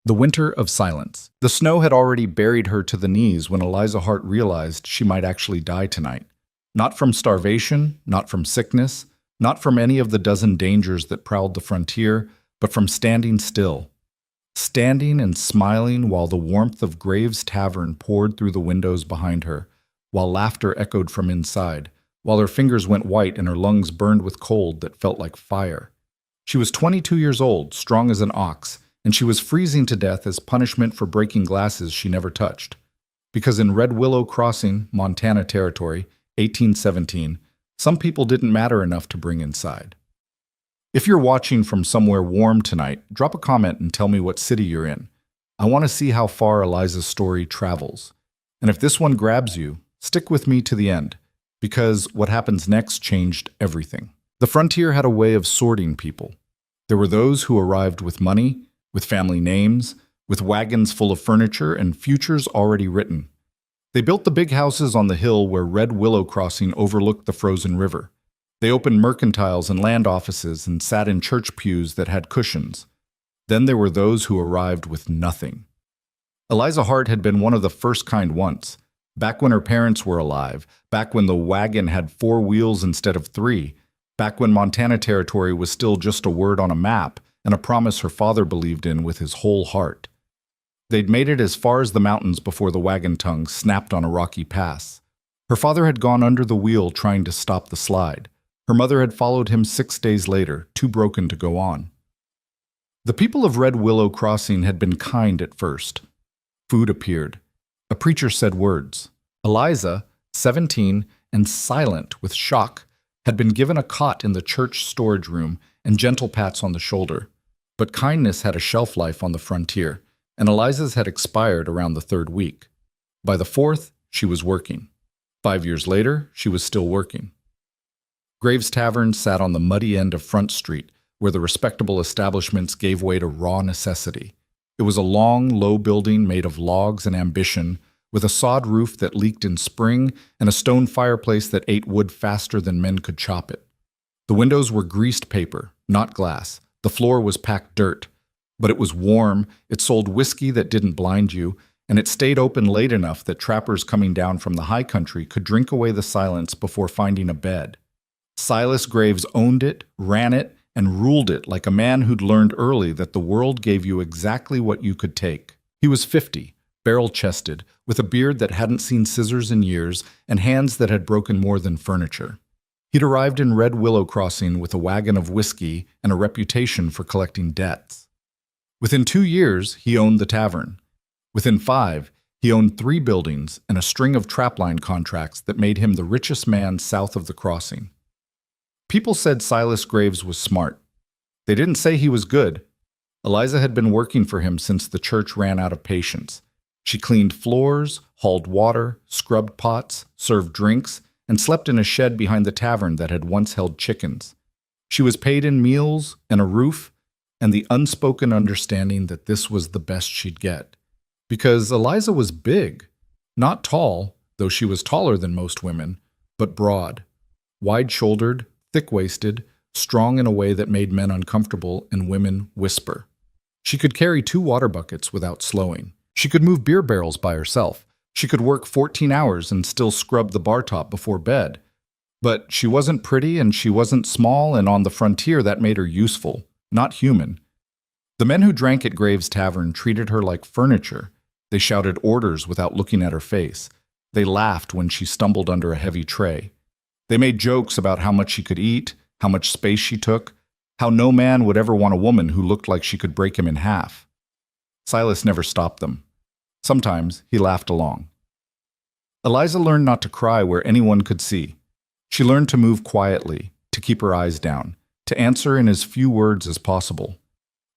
The winter of silence. The snow had already buried her to the knees when Eliza Hart realized she might actually die tonight. Not from starvation, not from sickness, not from any of the dozen dangers that prowled the frontier, but from standing still. Standing and smiling while the warmth of Graves' Tavern poured through the windows behind her, while laughter echoed from inside, while her fingers went white and her lungs burned with cold that felt like fire. She was 22 years old, strong as an ox, and she was freezing to death as punishment for breaking glasses she never touched. Because in Red Willow Crossing, Montana Territory, 1817, some people didn't matter enough to bring inside. If you're watching from somewhere warm tonight, drop a comment and tell me what city you're in. I want to see how far Eliza's story travels. And if this one grabs you, stick with me to the end, because what happens next changed everything. The frontier had a way of sorting people. There were those who arrived with money, with family names, with wagons full of furniture and futures already written. They built the big houses on the hill where Red Willow Crossing overlooked the frozen river. They opened mercantiles and land offices and sat in church pews that had cushions. Then there were those who arrived with nothing. Eliza Hart had been one of the first kind once, back when her parents were alive, back when the wagon had 4 wheels instead of 3, back when Montana Territory was still just a word on a map and a promise her father believed in with his whole heart. They'd made it as far as the mountains before the wagon tongue snapped on a rocky pass. Her father had gone under the wheel trying to stop the slide. Her mother had followed him 6 days later, too broken to go on. The people of Red Willow Crossing had been kind at first. Food appeared. A preacher said words. Eliza, 17 and silent with shock, had been given a cot in the church storage room and gentle pats on the shoulder. But kindness had a shelf life on the frontier, and Eliza's had expired around the 3rd week. By the 4th, she was working. 5 years later, she was still working. Graves' Tavern sat on the muddy end of Front Street, where the respectable establishments gave way to raw necessity. It was a long, low building made of logs and ambition, with a sod roof that leaked in spring and a stone fireplace that ate wood faster than men could chop it. The windows were greased paper, not glass. The floor was packed dirt. But it was warm, it sold whiskey that didn't blind you, and it stayed open late enough that trappers coming down from the high country could drink away the silence before finding a bed. Silas Graves owned it, ran it, and ruled it like a man who'd learned early that the world gave you exactly what you could take. He was 50, barrel-chested, with a beard that hadn't seen scissors in years and hands that had broken more than furniture. He'd arrived in Red Willow Crossing with a wagon of whiskey and a reputation for collecting debts. Within 2 years, he owned the tavern. Within 5, he owned 3 buildings and a string of trapline contracts that made him the richest man south of the crossing. People said Silas Graves was smart. They didn't say he was good. Eliza had been working for him since the church ran out of patience. She cleaned floors, hauled water, scrubbed pots, served drinks, and slept in a shed behind the tavern that had once held chickens. She was paid in meals and a roof, and the unspoken understanding that this was the best she'd get. Because Eliza was big, not tall, though she was taller than most women, but broad, wide-shouldered, thick-waisted, strong in a way that made men uncomfortable and women whisper. She could carry 2 water buckets without slowing. She could move beer barrels by herself. She could work 14 hours and still scrub the bar top before bed. But she wasn't pretty and she wasn't small, and on the frontier that made her useful, not human. The men who drank at Graves' Tavern treated her like furniture. They shouted orders without looking at her face. They laughed when she stumbled under a heavy tray. They made jokes about how much she could eat, how much space she took, how no man would ever want a woman who looked like she could break him in half. Silas never stopped them. Sometimes he laughed along. Eliza learned not to cry where anyone could see. She learned to move quietly, to keep her eyes down, to answer in as few words as possible.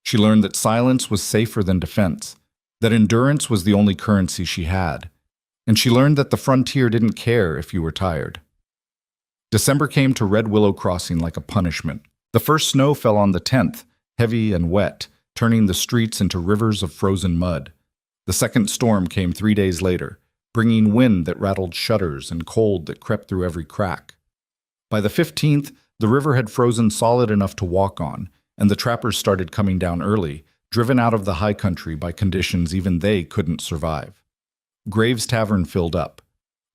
She learned that silence was safer than defense, that endurance was the only currency she had, and she learned that the frontier didn't care if you were tired. December came to Red Willow Crossing like a punishment. The first snow fell on the 10th, heavy and wet, turning the streets into rivers of frozen mud. The second storm came 3 days later, bringing wind that rattled shutters and cold that crept through every crack. By the 15th, the river had frozen solid enough to walk on, and the trappers started coming down early, driven out of the high country by conditions even they couldn't survive. Graves' Tavern filled up.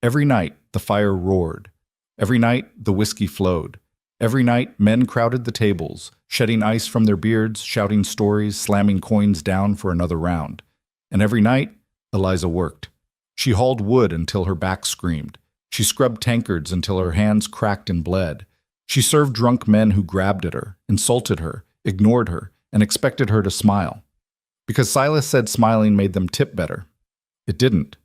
Every night, the fire roared. Every night, the whiskey flowed. Every night, men crowded the tables, shedding ice from their beards, shouting stories, slamming coins down for another round. And every night, Eliza worked. She hauled wood until her back screamed. She scrubbed tankards until her hands cracked and bled. She served drunk men who grabbed at her, insulted her, ignored her, and expected her to smile. Because Silas said smiling made them tip better. It didn't.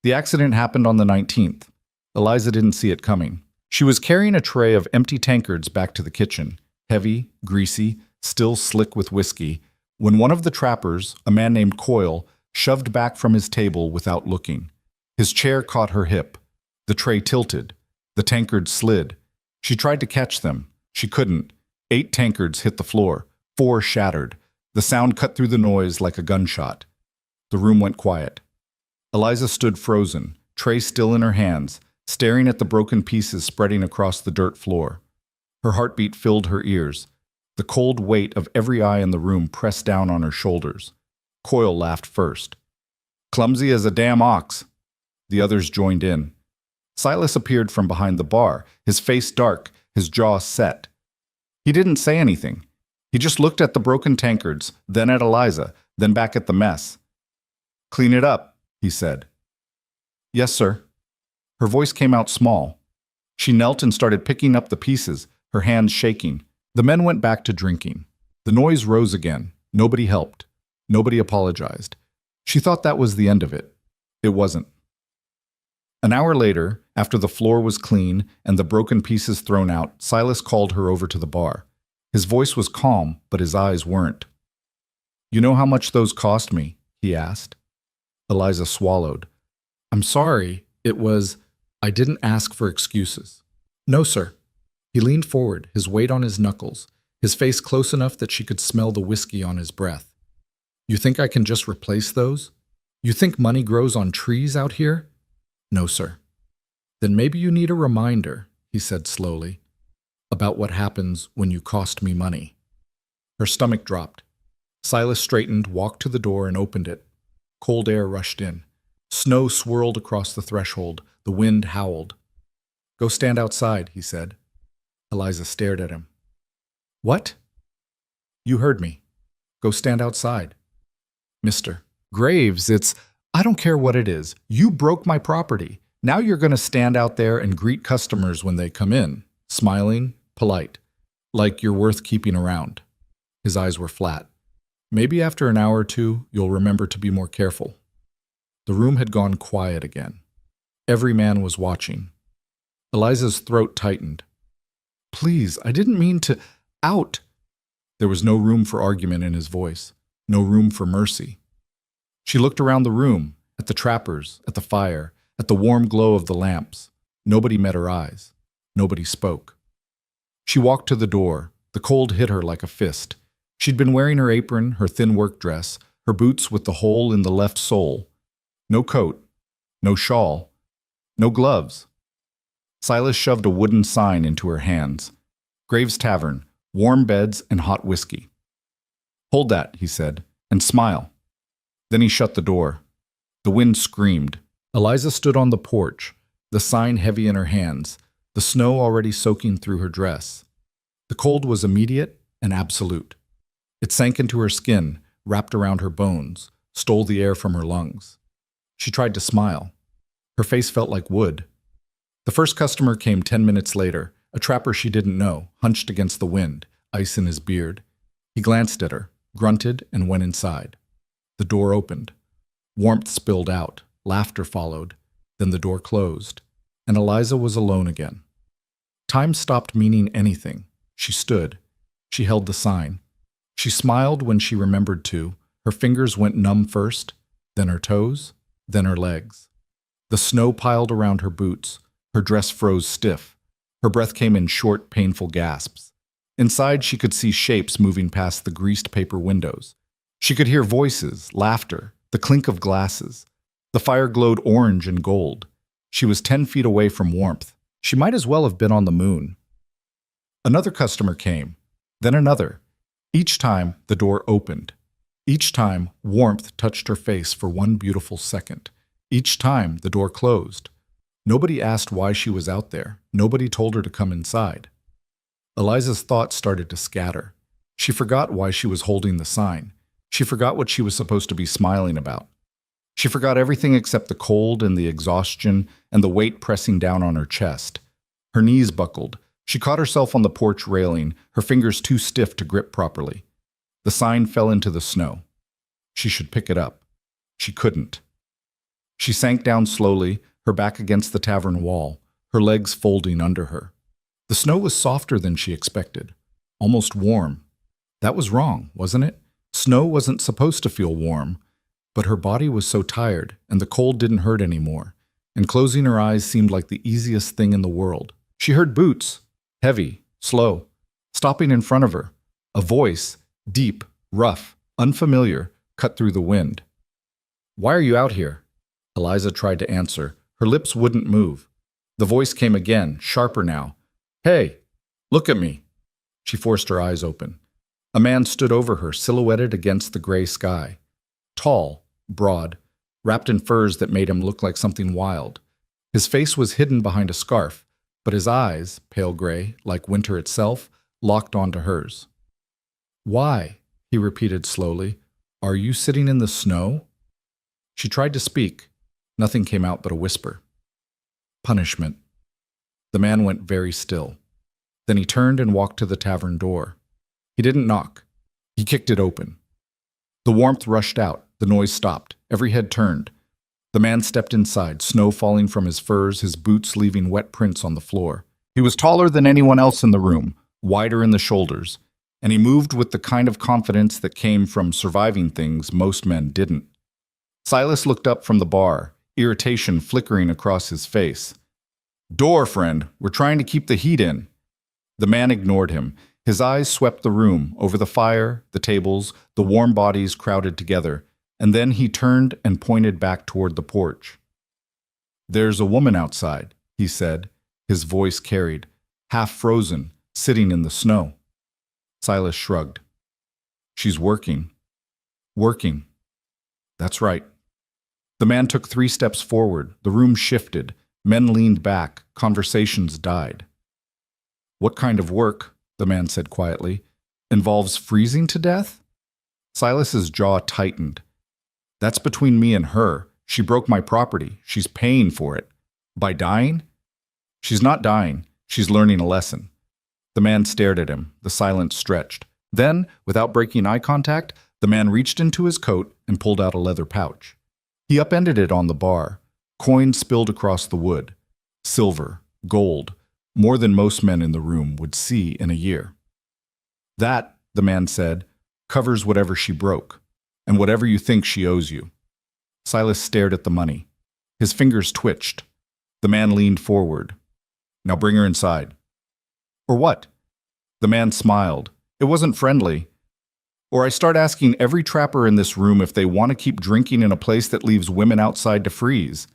The accident happened on the 19th. Eliza didn't see it coming. She was carrying a tray of empty tankards back to the kitchen, heavy, greasy, still slick with whiskey, when one of the trappers, a man named Coyle, shoved back from his table without looking. His chair caught her hip. The tray tilted. The tankards slid. She tried to catch them. She couldn't. 8 tankards hit the floor. 4 shattered. The sound cut through the noise like a gunshot. The room went quiet. Eliza stood frozen, tray still in her hands, staring at the broken pieces spreading across the dirt floor. Her heartbeat filled her ears. The cold weight of every eye in the room pressed down on her shoulders. Coyle laughed first. "Clumsy as a damn ox." The others joined in. Silas appeared from behind the bar, his face dark, his jaw set. He didn't say anything. He just looked at the broken tankards, then at Eliza, then back at the mess. "Clean it up," he said. "Yes, sir." Her voice came out small. She knelt and started picking up the pieces, her hands shaking. The men went back to drinking. The noise rose again. Nobody helped. Nobody apologized. She thought that was the end of it. It wasn't. An hour later, after the floor was clean and the broken pieces thrown out, Silas called her over to the bar. His voice was calm, but his eyes weren't. "You know how much those cost me?" he asked. Eliza swallowed. "I'm sorry. I didn't ask for excuses." "No, sir." He leaned forward, his weight on his knuckles, his face close enough that she could smell the whiskey on his breath. "You think I can just replace those? You think money grows on trees out here?" "No, sir." "Then maybe you need a reminder," he said slowly, "about what happens when you cost me money." Her stomach dropped. Silas straightened, walked to the door, and opened it. Cold air rushed in. Snow swirled across the threshold. The wind howled. "Go stand outside," he said. Eliza stared at him. "What?" "You heard me. Go stand outside." "Mr. Graves, I don't care what it is. You broke my property. Now you're going to stand out there and greet customers when they come in, smiling, polite, like you're worth keeping around." His eyes were flat. "Maybe after an hour or two, you'll remember to be more careful." The room had gone quiet again. Every man was watching. Eliza's throat tightened. "Please, I didn't mean to... Out!" There was no room for argument in his voice, no room for mercy. She looked around the room, at the trappers, at the fire, at the warm glow of the lamps. Nobody met her eyes. Nobody spoke. She walked to the door. The cold hit her like a fist. She'd been wearing her apron, her thin work dress, her boots with the hole in the left sole. No coat, no shawl, no gloves. Silas shoved a wooden sign into her hands. "Graves' Tavern, warm beds and hot whiskey." "Hold that," he said, "and smile." Then he shut the door. The wind screamed. Eliza stood on the porch, the sign heavy in her hands, the snow already soaking through her dress. The cold was immediate and absolute. It sank into her skin, wrapped around her bones, stole the air from her lungs. She tried to smile. Her face felt like wood. The first customer came 10 minutes later, a trapper she didn't know, hunched against the wind, ice in his beard. He glanced at her, grunted, and went inside. The door opened. Warmth spilled out, laughter followed, then the door closed, and Eliza was alone again. Time stopped meaning anything. She stood. She held the sign. She smiled when she remembered to. Her fingers went numb first, then her toes, then her legs. The snow piled around her boots. Her dress froze stiff. Her breath came in short, painful gasps. Inside, she could see shapes moving past the greased paper windows. She could hear voices, laughter, the clink of glasses. The fire glowed orange and gold. She was 10 feet away from warmth. She might as well have been on the moon. Another customer came, then another. Each time, the door opened. Each time, warmth touched her face for one beautiful second. Each time, the door closed. Nobody asked why she was out there. Nobody told her to come inside. Eliza's thoughts started to scatter. She forgot why she was holding the sign. She forgot what she was supposed to be smiling about. She forgot everything except the cold and the exhaustion and the weight pressing down on her chest. Her knees buckled. She caught herself on the porch railing, her fingers too stiff to grip properly. The sign fell into the snow. She should pick it up. She couldn't. She sank down slowly, her back against the tavern wall, her legs folding under her. The snow was softer than she expected, almost warm. That was wrong, wasn't it? Snow wasn't supposed to feel warm, but her body was so tired, and the cold didn't hurt anymore, and closing her eyes seemed like the easiest thing in the world. She heard boots, heavy, slow, stopping in front of her. A voice, deep, rough, unfamiliar, cut through the wind. "Why are you out here?" Eliza tried to answer. Her lips wouldn't move. The voice came again, sharper now. "Hey, look at me." She forced her eyes open. A man stood over her, silhouetted against the gray sky. Tall, broad, wrapped in furs that made him look like something wild. His face was hidden behind a scarf, but his eyes, pale gray, like winter itself, locked onto hers. "Why?" he repeated slowly. "Are you sitting in the snow?" She tried to speak. Nothing came out but a whisper. "Punishment." The man went very still. Then he turned and walked to the tavern door. He didn't knock. He kicked it open. The warmth rushed out. The noise stopped. Every head turned. The man stepped inside, snow falling from his furs, his boots leaving wet prints on the floor. He was taller than anyone else in the room, wider in the shoulders, and he moved with the kind of confidence that came from surviving things most men didn't. Silas looked up from the bar, irritation flickering across his face. "Door, friend. We're trying to keep the heat in." The man ignored him. His eyes swept the room, over the fire, the tables, the warm bodies crowded together, and then he turned and pointed back toward the porch. "There's a woman outside," he said, his voice carried, half frozen, sitting in the snow. Silas shrugged. "She's working." "Working." "That's right." The man took 3 steps forward. The room shifted. Men leaned back. Conversations died. "What kind of work?" the man said quietly. "Involves freezing to death?" Silas's jaw tightened. "That's between me and her. She broke my property. She's paying for it. By dying?" "She's not dying. She's learning a lesson." The man stared at him. The silence stretched. Then, without breaking eye contact, the man reached into his coat and pulled out a leather pouch. He upended it on the bar. Coins spilled across the wood. Silver, gold, more than most men in the room would see in a year. "That," the man said, "covers whatever she broke, and whatever you think she owes you." Silas stared at the money. His fingers twitched. The man leaned forward. "Now bring her inside." "Or what?" The man smiled. It wasn't friendly. "Or I start asking every trapper in this room if they want to keep drinking in a place that leaves women outside to freeze.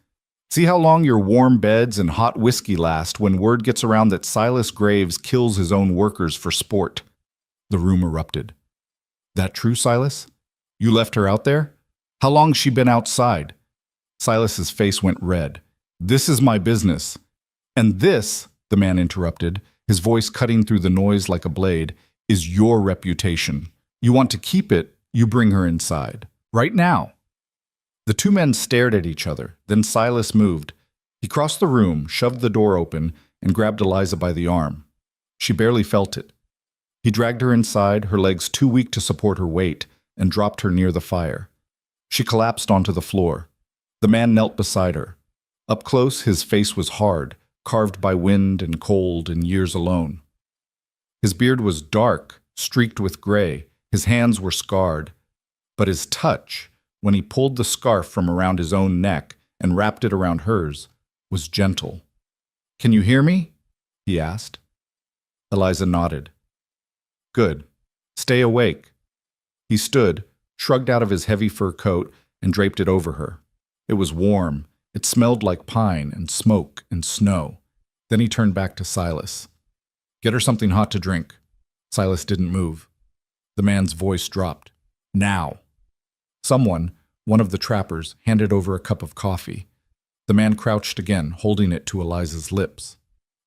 See how long your warm beds and hot whiskey last when word gets around that Silas Graves kills his own workers for sport." The room erupted. "That true, Silas? You left her out there? How long's she been outside?" Silas's face went red. "This is my business." "And this," the man interrupted, his voice cutting through the noise like a blade, "is your reputation. You want to keep it, you bring her inside. Right now." The 2 men stared at each other. Then Silas moved. He crossed the room, shoved the door open, and grabbed Eliza by the arm. She barely felt it. He dragged her inside, her legs too weak to support her weight, and dropped her near the fire. She collapsed onto the floor. The man knelt beside her. Up close, his face was hard, carved by wind and cold and years alone. His beard was dark, streaked with gray. His hands were scarred. But his touch, when he pulled the scarf from around his own neck and wrapped it around hers, was gentle. "Can you hear me?" he asked. Eliza nodded. "Good. Stay awake." He stood, shrugged out of his heavy fur coat, and draped it over her. It was warm. It smelled like pine and smoke and snow. Then he turned back to Silas. "Get her something hot to drink." Silas didn't move. The man's voice dropped. "Now." Someone, one of the trappers, handed over a cup of coffee. The man crouched again, holding it to Eliza's lips.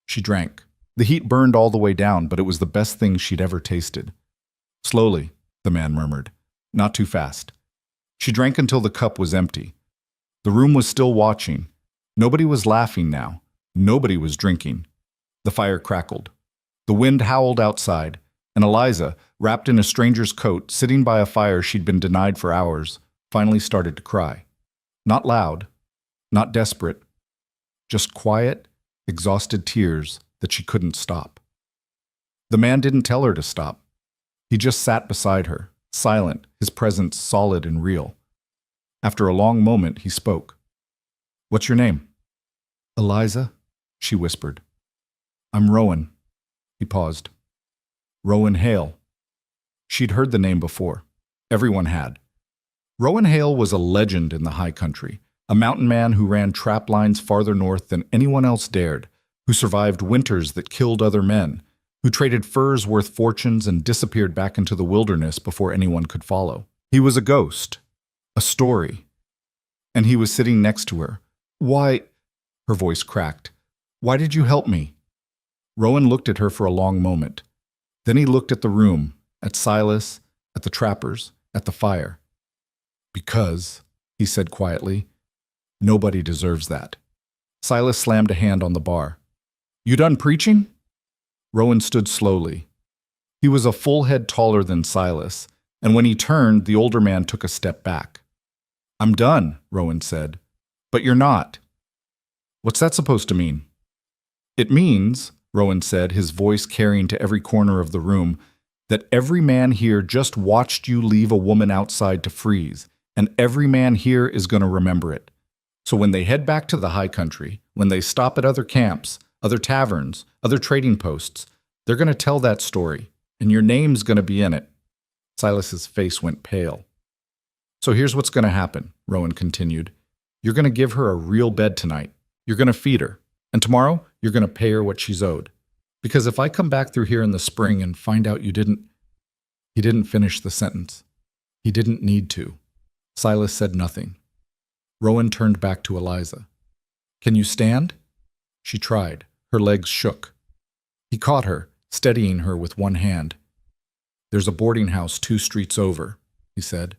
She drank. The heat burned all the way down, but it was the best thing she'd ever tasted. Slowly, the man murmured. Not too fast. She drank until the cup was empty. The room was still watching. Nobody was laughing now. Nobody was drinking. The fire crackled. The wind howled outside, and Eliza, wrapped in a stranger's coat, sitting by a fire she'd been denied for hours, finally started to cry. Not loud, not desperate, just quiet, exhausted tears that she couldn't stop. The man didn't tell her to stop. He just sat beside her, silent, his presence solid and real. After a long moment, he spoke. "What's your name?" "Eliza," she whispered. "I'm Rowan." He paused. "Rowan Hale." She'd heard the name before. Everyone had. Rowan Hale was a legend in the high country, a mountain man who ran trap lines farther north than anyone else dared, who survived winters that killed other men, who traded furs worth fortunes and disappeared back into the wilderness before anyone could follow. He was a ghost, a story. And he was sitting next to her. "Why?" Her voice cracked. "Why did you help me?" Rowan looked at her for a long moment. Then he looked at the room, at Silas, at the trappers, at the fire. "Because," he said quietly, "nobody deserves that." Silas slammed a hand on the bar. "You done preaching?" Rowan stood slowly. He was a full head taller than Silas, and when he turned, the older man took a step back. "I'm done," Rowan said. "But you're not." "What's that supposed to mean?" "It means," Rowan said, his voice carrying to every corner of the room, "that every man here just watched you leave a woman outside to freeze, and every man here is going to remember it. So when they head back to the high country, when they stop at other camps, other taverns, other trading posts, they're going to tell that story, and your name's going to be in it." Silas's face went pale. "So here's what's going to happen," Rowan continued. "You're going to give her a real bed tonight. You're going to feed her. And tomorrow, you're going to pay her what she's owed. Because if I come back through here in the spring and find out you didn't—" He didn't finish the sentence. He didn't need to. Silas said nothing. Rowan turned back to Eliza. "Can you stand?" She tried. Her legs shook. He caught her, steadying her with one hand. "There's a boarding house 2 streets over," he said.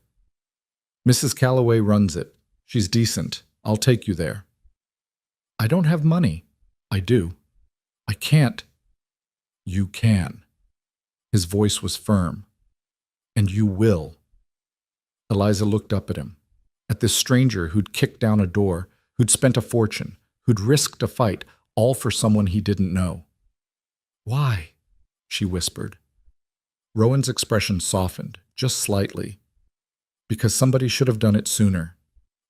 "Mrs. Calloway runs it. She's decent. I'll take you there." "I don't have money." "I do." "I can't." "You can." His voice was firm. "And you will." Eliza looked up at him, at this stranger who'd kicked down a door, who'd spent a fortune, who'd risked a fight, all for someone he didn't know. "Why?" she whispered. Rowan's expression softened, just slightly. "Because somebody should have done it sooner."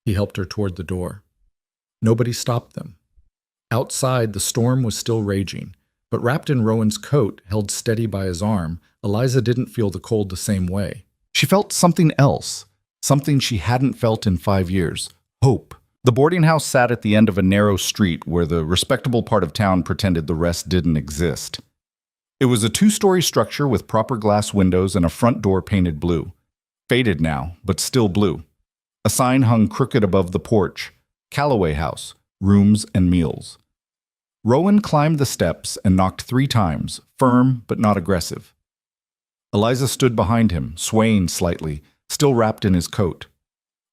He helped her toward the door. Nobody stopped them. Outside, the storm was still raging, but wrapped in Rowan's coat, held steady by his arm, Eliza didn't feel the cold the same way. She felt something else, something she hadn't felt in 5 years. Hope. The boarding house sat at the end of a narrow street where the respectable part of town pretended the rest didn't exist. It was a 2-story structure with proper glass windows and a front door painted blue. Faded now, but still blue. A sign hung crooked above the porch. Calloway House, rooms and meals. Rowan climbed the steps and knocked 3 times, firm but not aggressive. Eliza stood behind him, swaying slightly, still wrapped in his coat.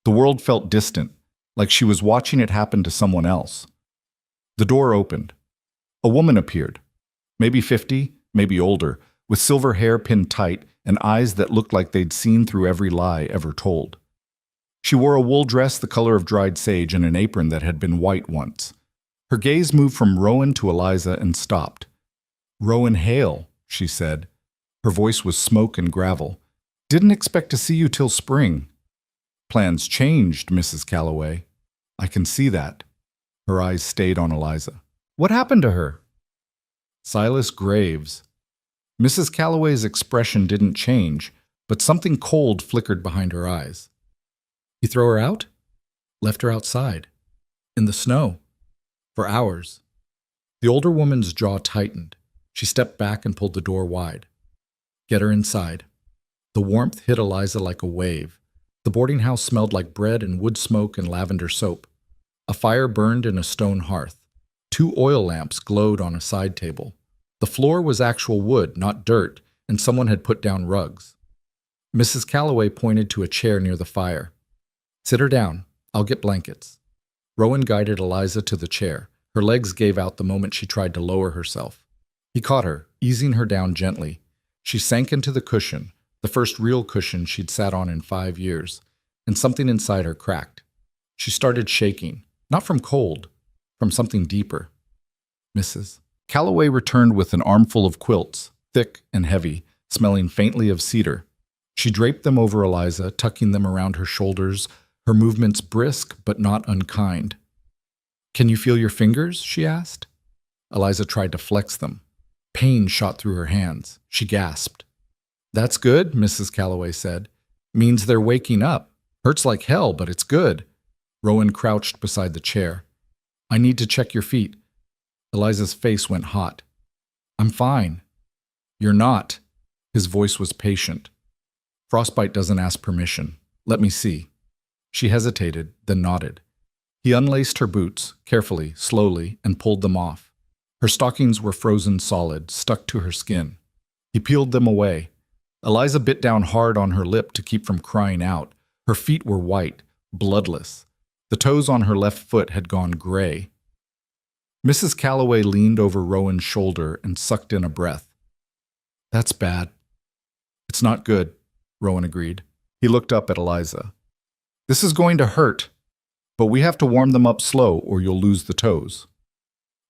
The world felt distant, like she was watching it happen to someone else. The door opened. A woman appeared, maybe 50, maybe older, with silver hair pinned tight and eyes that looked like they'd seen through every lie ever told. She wore a wool dress the color of dried sage and an apron that had been white once. Her gaze moved from Rowan to Eliza and stopped. "Rowan Hale," she said. Her voice was smoke and gravel. "Didn't expect to see you till spring." "Plans changed, Mrs. Calloway. I can see that." Her eyes stayed on Eliza. "What happened to her?" "Silas Graves." Mrs. Calloway's expression didn't change, but something cold flickered behind her eyes. "You throw her out?" "Left her outside. In the snow. For hours." The older woman's jaw tightened. She stepped back and pulled the door wide. "Get her inside." The warmth hit Eliza like a wave. The boarding house smelled like bread and wood smoke and lavender soap. A fire burned in a stone hearth. 2 oil lamps glowed on a side table. The floor was actual wood, not dirt, and someone had put down rugs. Mrs. Calloway pointed to a chair near the fire. "Sit her down. I'll get blankets." Rowan guided Eliza to the chair. Her legs gave out the moment she tried to lower herself. He caught her, easing her down gently. She sank into the cushion, the first real cushion she'd sat on in 5 years, and something inside her cracked. She started shaking, not from cold, from something deeper. "Mrs. Calloway returned with an armful of quilts, thick and heavy, smelling faintly of cedar. She draped them over Eliza, tucking them around her shoulders, her movements brisk but not unkind. "Can you feel your fingers?" she asked. Eliza tried to flex them. Pain shot through her hands. She gasped. "That's good," Mrs. Calloway said. "Means they're waking up. Hurts like hell, but it's good." Rowan crouched beside the chair. "I need to check your feet." Eliza's face went hot. "I'm fine." "You're not." His voice was patient. "Frostbite doesn't ask permission. Let me see." She hesitated, then nodded. He unlaced her boots, carefully, slowly, and pulled them off. Her stockings were frozen solid, stuck to her skin. He peeled them away. Eliza bit down hard on her lip to keep from crying out. Her feet were white, bloodless. The toes on her left foot had gone gray. Mrs. Calloway leaned over Rowan's shoulder and sucked in a breath. "That's bad." "It's not good," Rowan agreed. He looked up at Eliza. "This is going to hurt, but we have to warm them up slow or you'll lose the toes."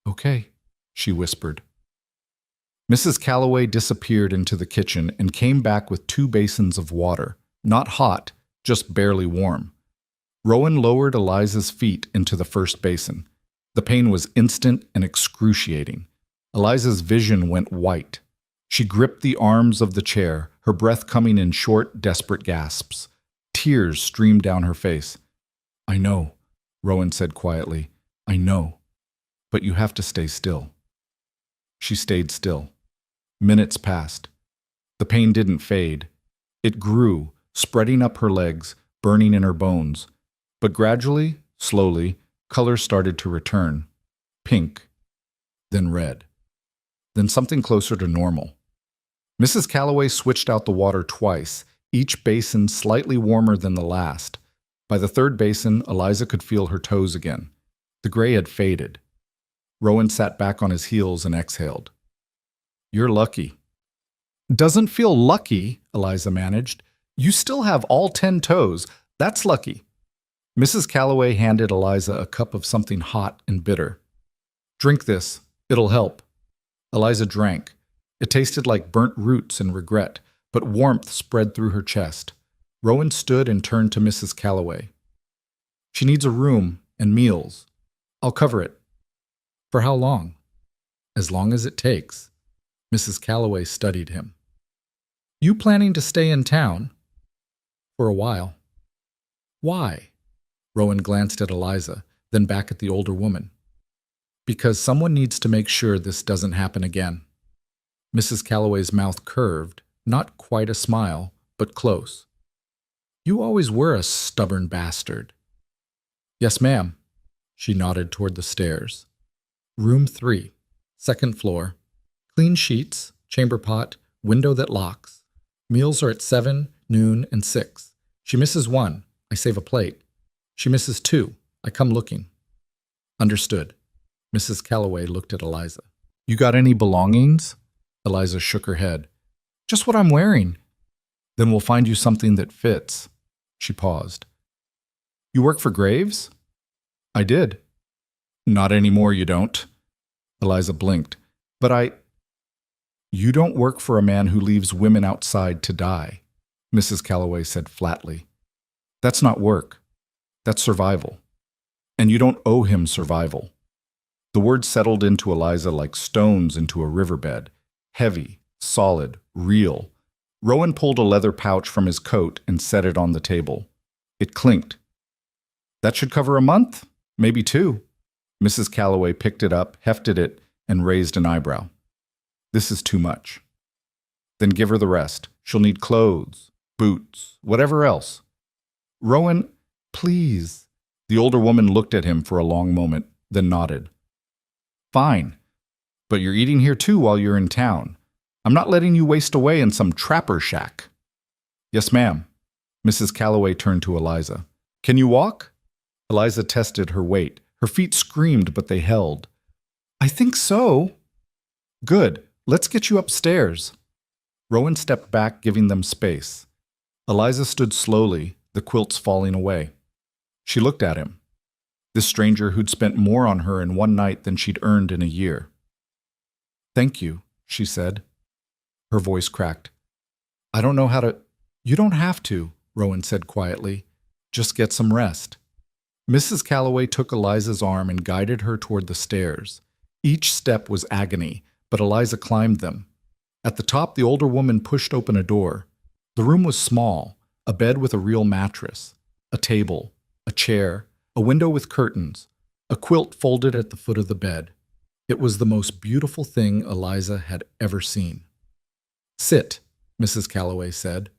"Okay," she whispered. Mrs. Calloway disappeared into the kitchen and came back with 2 basins of water, not hot, just barely warm. Rowan lowered Eliza's feet into the first basin. The pain was instant and excruciating. Eliza's vision went white. She gripped the arms of the chair, her breath coming in short, desperate gasps. Tears streamed down her face. "I know," Rowan said quietly. "I know. But you have to stay still." She stayed still. Minutes passed. The pain didn't fade. It grew, spreading up her legs, burning in her bones. But gradually, slowly, color started to return. Pink, then red, then something closer to normal. Mrs. Calloway switched out the water twice, each basin slightly warmer than the last. By the 3rd basin, Eliza could feel her toes again. The gray had faded. Rowan sat back on his heels and exhaled. "You're lucky." "Doesn't feel lucky," Eliza managed. "You still have all 10 toes. That's lucky." Mrs. Calloway handed Eliza a cup of something hot and bitter. "Drink this. It'll help." Eliza drank. It tasted like burnt roots and regret, but warmth spread through her chest. Rowan stood and turned to Mrs. Calloway. "She needs a room and meals. I'll cover it." "For how long?" "As long as it takes." Mrs. Calloway studied him. "You planning to stay in town?" "For a while." "Why?" Rowan glanced at Eliza, then back at the older woman. "Because someone needs to make sure this doesn't happen again." Mrs. Calloway's mouth curved, not quite a smile, but close. "You always were a stubborn bastard." "Yes, ma'am." She nodded toward the stairs. "Room 3, 2nd floor. Clean sheets, chamber pot, window that locks. Meals are at 7, noon, and 6. She misses 1. I save a plate. She misses 2. I come looking." "Understood." Mrs. Calloway looked at Eliza. "You got any belongings?" Eliza shook her head. "Just what I'm wearing." "Then we'll find you something that fits." She paused. "You work for Graves?" "I did." "Not anymore, you don't." Eliza blinked. "But You don't work for a man who leaves women outside to die," Mrs. Calloway said flatly. "That's not work. That's survival. And you don't owe him survival." The words settled into Eliza like stones into a riverbed. Heavy, solid, real. Rowan pulled a leather pouch from his coat and set it on the table. It clinked. "That should cover a month, maybe 2. Mrs. Calloway picked it up, hefted it, and raised an eyebrow. "This is too much." "Then give her the rest. She'll need clothes, boots, whatever else." Rowan, please. The older woman looked at him for a long moment, then nodded. Fine, but you're eating here too while you're in town. I'm not letting you waste away in some trapper shack. Yes, ma'am. Mrs. Calloway turned to Eliza. Can you walk? Eliza tested her weight. Her feet screamed, but they held. I think so. Good. Let's get you upstairs. Rowan stepped back, giving them space. Eliza stood slowly, the quilts falling away. She looked at him. This stranger who'd spent more on her in one night than she'd earned in a year. Thank you, she said. Her voice cracked. I don't know how to... You don't have to, Rowan said quietly. Just get some rest. Mrs. Calloway took Eliza's arm and guided her toward the stairs. Each step was agony, but Eliza climbed them. At the top, the older woman pushed open a door. The room was small, a bed with a real mattress, a table, a chair, a window with curtains, a quilt folded at the foot of the bed. It was the most beautiful thing Eliza had ever seen. Sit, Mrs. Calloway said.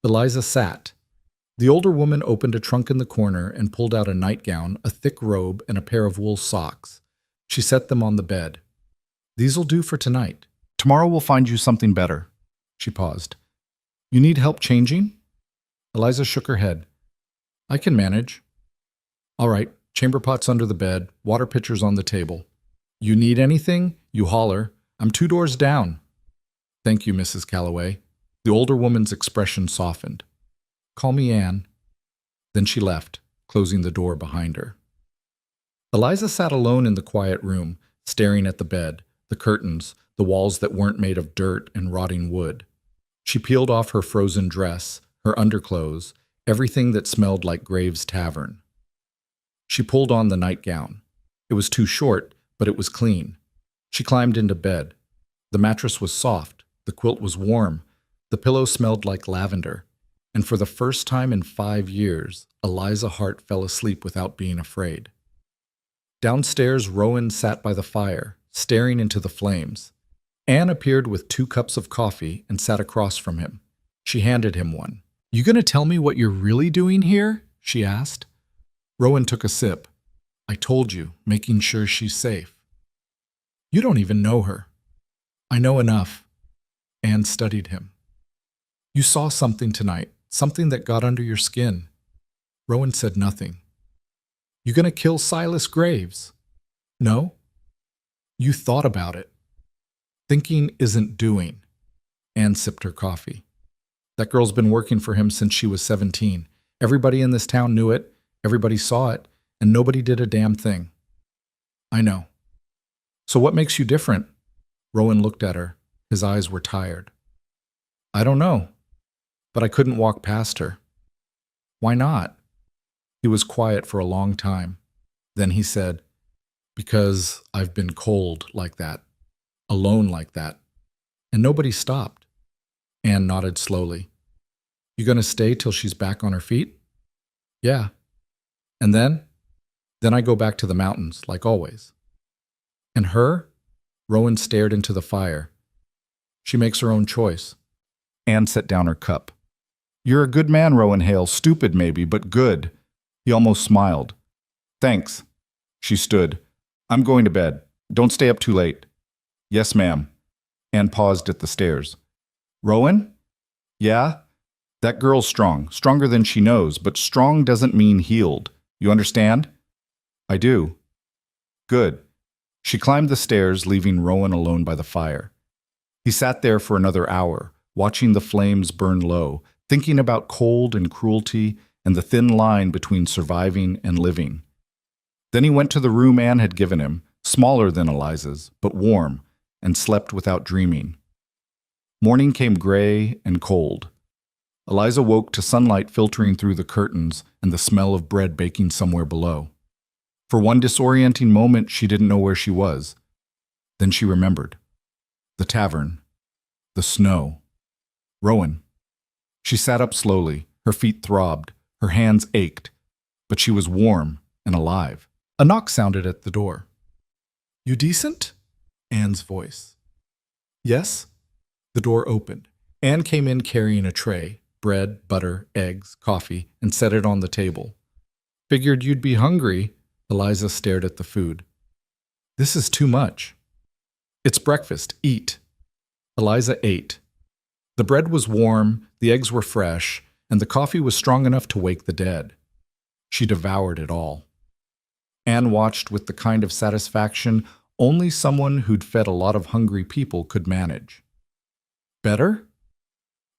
Eliza sat. The older woman opened a trunk in the corner and pulled out a nightgown, a thick robe, and a pair of wool socks. She set them on the bed. These'll do for tonight. Tomorrow we'll find you something better. She paused. You need help changing? Eliza shook her head. I can manage. All right, chamber pot's under the bed, water pitcher's on the table. You need anything? You holler. I'm 2 doors down. Thank you, Mrs. Calloway. The older woman's expression softened. Call me Anne. Then she left, closing the door behind her. Eliza sat alone in the quiet room, staring at the bed, the curtains, the walls that weren't made of dirt and rotting wood. She peeled off her frozen dress, her underclothes, everything that smelled like Graves' Tavern. She pulled on the nightgown. It was too short, but it was clean. She climbed into bed. The mattress was soft, the quilt was warm, the pillow smelled like lavender, and for the first time in 5 years, Eliza Hart fell asleep without being afraid. Downstairs, Rowan sat by the fire, staring into the flames. Anne appeared with 2 cups of coffee and sat across from him. She handed him one. You gonna tell me what you're really doing here? She asked. Rowan took a sip. I told you, making sure she's safe. You don't even know her. I know enough. Anne studied him. You saw something tonight, something that got under your skin. Rowan said nothing. You gonna kill Silas Graves? No? You thought about it. Thinking isn't doing. Anne sipped her coffee. That girl's been working for him since she was 17. Everybody in this town knew it, everybody saw it, and nobody did a damn thing. I know. So what makes you different? Rowan looked at her. His eyes were tired. I don't know, but I couldn't walk past her. Why not? He was quiet for a long time. Then he said, because I've been cold like that, alone like that, and nobody stopped. Anne nodded slowly. You gonna stay till she's back on her feet? Yeah. And then? Then I go back to the mountains, like always. And her? Rowan stared into the fire. She makes her own choice. Anne set down her cup. You're a good man, Rowan Hale. Stupid maybe, but good. He almost smiled. Thanks. She stood. I'm going to bed. Don't stay up too late. Yes, ma'am. Anne paused at the stairs. Rowan? Yeah? That girl's strong. Stronger than she knows, but strong doesn't mean healed. You understand? I do. Good. She climbed the stairs, leaving Rowan alone by the fire. He sat there for another hour, watching the flames burn low, thinking about cold and cruelty and the thin line between surviving and living. Then he went to the room Anne had given him, smaller than Eliza's, but warm, and slept without dreaming. Morning came gray and cold. Eliza woke to sunlight filtering through the curtains and the smell of bread baking somewhere below. For one disorienting moment, she didn't know where she was. Then she remembered. The tavern. The snow. Rowan. She sat up slowly. Her feet throbbed. Her hands ached. But she was warm and alive. A knock sounded at the door. You decent? Anne's voice. Yes? The door opened. Anne came in carrying a tray, bread, butter, eggs, coffee, and set it on the table. Figured you'd be hungry. Eliza stared at the food. This is too much. It's breakfast. Eat. Eliza ate. The bread was warm, the eggs were fresh, and the coffee was strong enough to wake the dead. She devoured it all. Anne watched with the kind of satisfaction only someone who'd fed a lot of hungry people could manage. Better?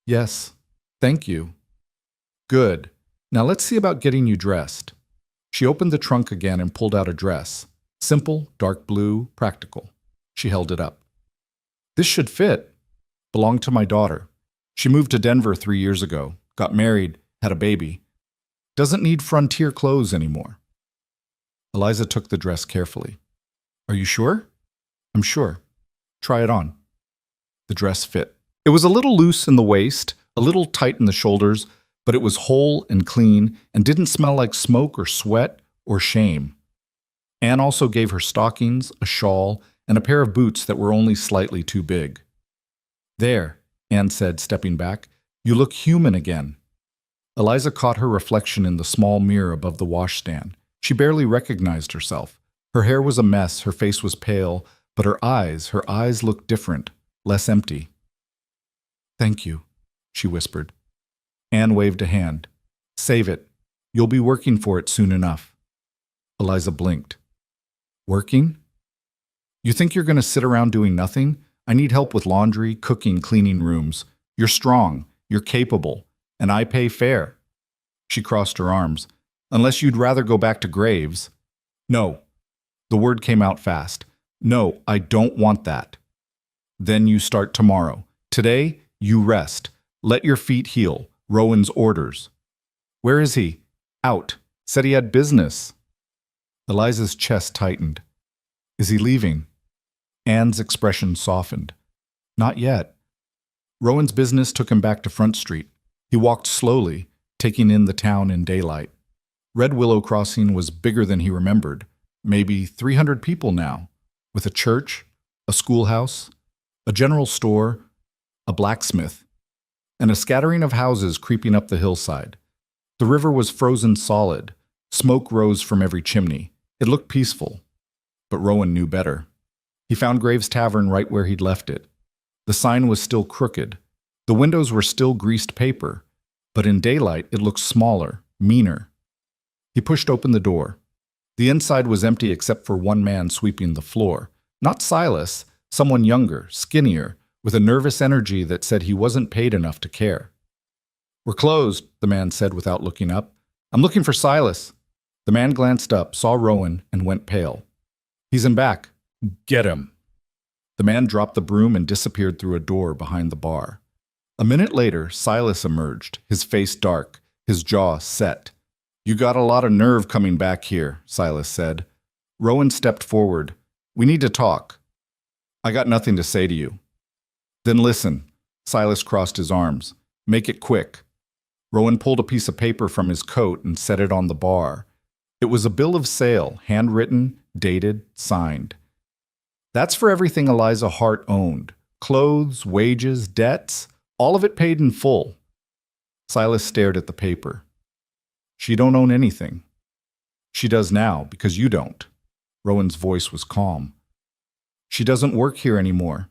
Yes. Thank you. Good. Now let's see about getting you dressed. She opened the trunk again and pulled out a dress. Simple, dark blue, practical. She held it up. This should fit. Belonged to my daughter. She moved to Denver 3 years ago, got married, had a baby. Doesn't need frontier clothes anymore. Eliza took the dress carefully. Are you sure? I'm sure. Try it on. The dress fit. It was a little loose in the waist, a little tight in the shoulders, but it was whole and clean and didn't smell like smoke or sweat or shame. Anne also gave her stockings, a shawl, and a pair of boots that were only slightly too big. There, Anne said, stepping back. You look human again. Eliza caught her reflection in the small mirror above the washstand. She barely recognized herself. Her hair was a mess, her face was pale, but her eyes looked different, less empty. Thank you, she whispered. Anne waved a hand. Save it. You'll be working for it soon enough. Eliza blinked. Working? You think you're going to sit around doing nothing? I need help with laundry, cooking, cleaning rooms. You're strong, you're capable, and I pay fair. She crossed her arms. Unless you'd rather go back to Graves. No. The word came out fast. No, I don't want that. Then you start tomorrow. Today, you rest. Let your feet heal. Rowan's orders. Where is he? Out. Said he had business. Eliza's chest tightened. Is he leaving? Anne's expression softened. Not yet. Rowan's business took him back to Front Street. He walked slowly, taking in the town in daylight. Red Willow Crossing was bigger than he remembered, maybe 300 people now, with a church, a schoolhouse, a general store, a blacksmith, and a scattering of houses creeping up the hillside. The river was frozen solid. Smoke rose from every chimney. It looked peaceful, but Rowan knew better. He found Graves' Tavern right where he'd left it. The sign was still crooked. The windows were still greased paper, but in daylight it looked smaller, meaner. He pushed open the door. The inside was empty except for one man sweeping the floor. Not Silas, someone younger, skinnier, with a nervous energy that said he wasn't paid enough to care. We're closed, the man said without looking up. I'm looking for Silas. The man glanced up, saw Rowan, and went pale. He's in back. Get him. The man dropped the broom and disappeared through a door behind the bar. A minute later, Silas emerged, his face dark, his jaw set. You got a lot of nerve coming back here, Silas said. Rowan stepped forward. We need to talk. I got nothing to say to you. Then listen. Silas crossed his arms. Make it quick. Rowan pulled a piece of paper from his coat and set it on the bar. It was a bill of sale, handwritten, dated, signed. That's for everything Eliza Hart owned. Clothes, wages, debts, all of it paid in full. Silas stared at the paper. She don't own anything. She does now, because you don't. Rowan's voice was calm. She doesn't work here anymore.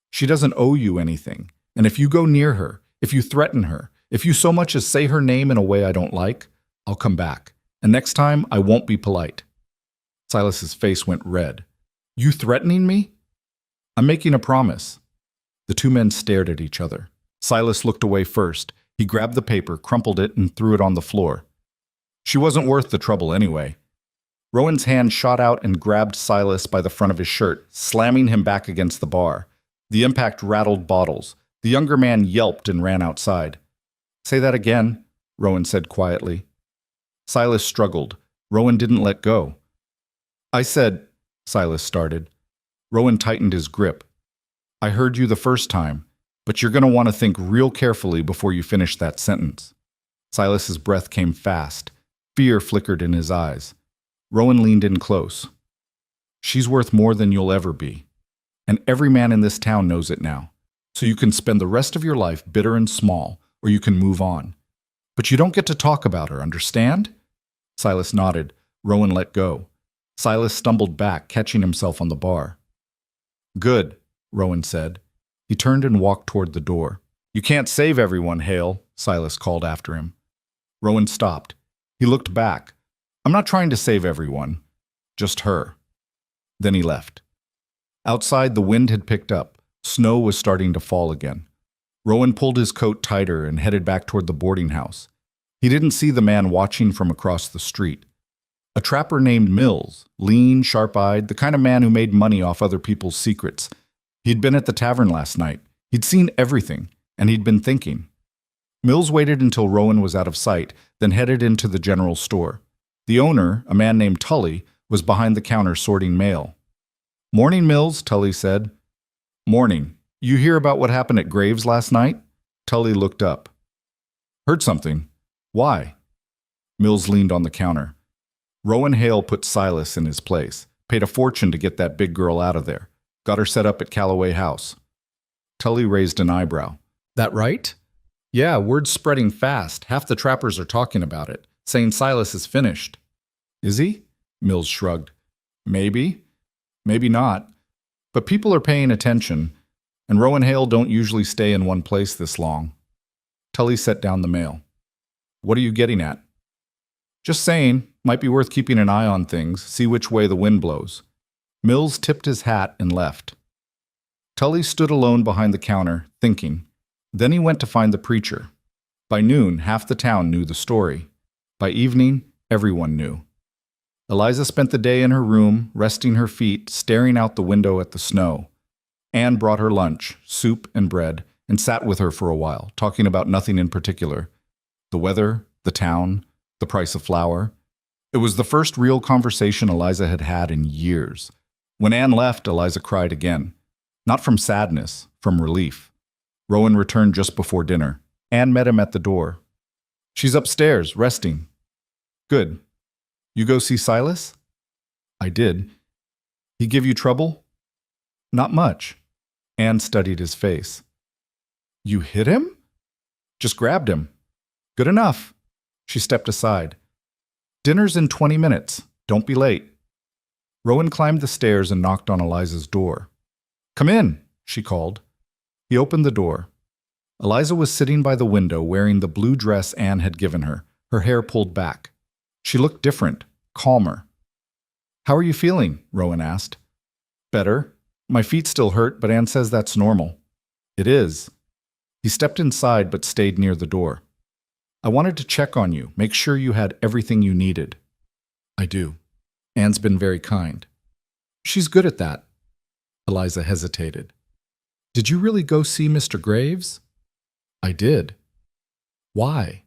She doesn't owe you anything. And if you go near her, if you threaten her, if you so much as say her name in a way I don't like, I'll come back. And next time, I won't be polite. Silas's face went red. You threatening me? I'm making a promise. The two men stared at each other. Silas looked away first. He grabbed the paper, crumpled it, and threw it on the floor. She wasn't worth the trouble anyway. Rowan's hand shot out and grabbed Silas by the front of his shirt, slamming him back against the bar. The impact rattled bottles. The younger man yelped and ran outside. Say that again, Rowan said quietly. Silas struggled. Rowan didn't let go. I said, Silas started. Rowan tightened his grip. I heard you the first time, but you're going to want to think real carefully before you finish that sentence. Silas's breath came fast. Fear flickered in his eyes. Rowan leaned in close. She's worth more than you'll ever be. And every man in this town knows it now. So you can spend the rest of your life bitter and small, or you can move on. But you don't get to talk about her, understand? Silas nodded. Rowan let go. Silas stumbled back, catching himself on the bar. Good, Rowan said. He turned and walked toward the door. You can't save everyone, Hale, Silas called after him. Rowan stopped. He looked back. I'm not trying to save everyone. Just her. Then he left. Outside, the wind had picked up. Snow was starting to fall again. Rowan pulled his coat tighter and headed back toward the boarding house. He didn't see the man watching from across the street. A trapper named Mills, lean, sharp-eyed, the kind of man who made money off other people's secrets. He'd been at the tavern last night. He'd seen everything, and he'd been thinking. Mills waited until Rowan was out of sight, then headed into the general store. The owner, a man named Tully, was behind the counter sorting mail. Morning, Mills, Tully said. Morning. You hear about what happened at Graves last night? Tully looked up. Heard something. Why? Mills leaned on the counter. Rowan Hale put Silas in his place, paid a fortune to get that big girl out of there, got her set up at Calloway House. Tully raised an eyebrow. That right? Yeah, word's spreading fast. Half the trappers are talking about it, saying Silas is finished. Is he? Mills shrugged. Maybe. Maybe not. But people are paying attention, and Rowan Hale don't usually stay in one place this long. Tully set down the mail. What are you getting at? Just saying, might be worth keeping an eye on things, see which way the wind blows. Mills tipped his hat and left. Tully stood alone behind the counter, thinking. Then he went to find the preacher. By noon, half the town knew the story. By evening, everyone knew. Eliza spent the day in her room, resting her feet, staring out the window at the snow. Anne brought her lunch, soup and bread, and sat with her for a while, talking about nothing in particular. The weather, the town, the price of flour. It was the first real conversation Eliza had had in years. When Anne left, Eliza cried again. Not from sadness, from relief. Rowan returned just before dinner. Anne met him at the door. She's upstairs, resting. Good. You go see Silas? I did. He give you trouble? Not much. Anne studied his face. You hit him? Just grabbed him. Good enough. She stepped aside. Dinner's in 20 minutes. Don't be late. Rowan climbed the stairs and knocked on Eliza's door. Come in, she called. He opened the door. Eliza was sitting by the window wearing the blue dress Anne had given her, her hair pulled back. She looked different, calmer. How are you feeling? Rowan asked. Better. My feet still hurt, but Anne says that's normal. It is. He stepped inside but stayed near the door. I wanted to check on you, make sure you had everything you needed. I do. Anne's been very kind. She's good at that. Eliza hesitated. Did you really go see Mr. Graves? I did. Why?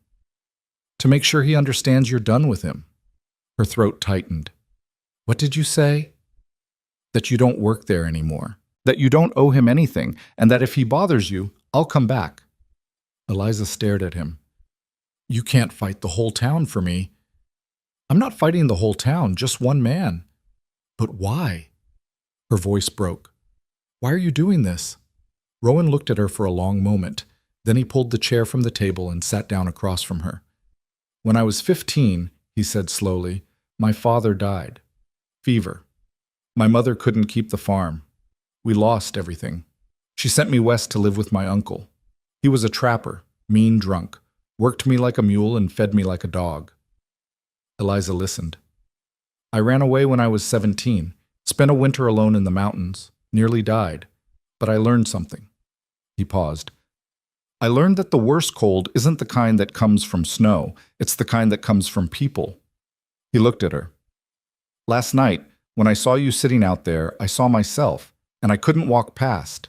To make sure he understands you're done with him. Her throat tightened. What did you say? That you don't work there anymore. That you don't owe him anything, and that if he bothers you, I'll come back. Eliza stared at him. You can't fight the whole town for me. I'm not fighting the whole town, just one man. But why? Her voice broke. Why are you doing this? Rowan looked at her for a long moment. Then he pulled the chair from the table and sat down across from her. When I was 15, he said slowly, my father died. Fever. My mother couldn't keep the farm. We lost everything. She sent me west to live with my uncle. He was a trapper, mean drunk, worked me like a mule and fed me like a dog. Eliza listened. I ran away when I was 17, spent a winter alone in the mountains, nearly died, but I learned something. He paused. I learned that the worst cold isn't the kind that comes from snow, it's the kind that comes from people. He looked at her. Last night, when I saw you sitting out there, I saw myself, and I couldn't walk past.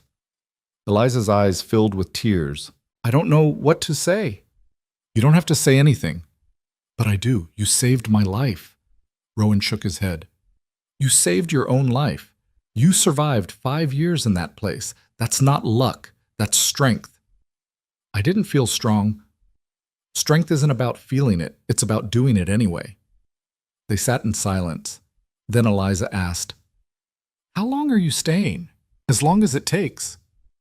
Eliza's eyes filled with tears. I don't know what to say. You don't have to say anything. But I do. You saved my life. Rowan shook his head. You saved your own life. You survived 5 years in that place. That's not luck. That's strength. I didn't feel strong. Strength isn't about feeling it. It's about doing it anyway. They sat in silence. Then Eliza asked, How long are you staying? As long as it takes.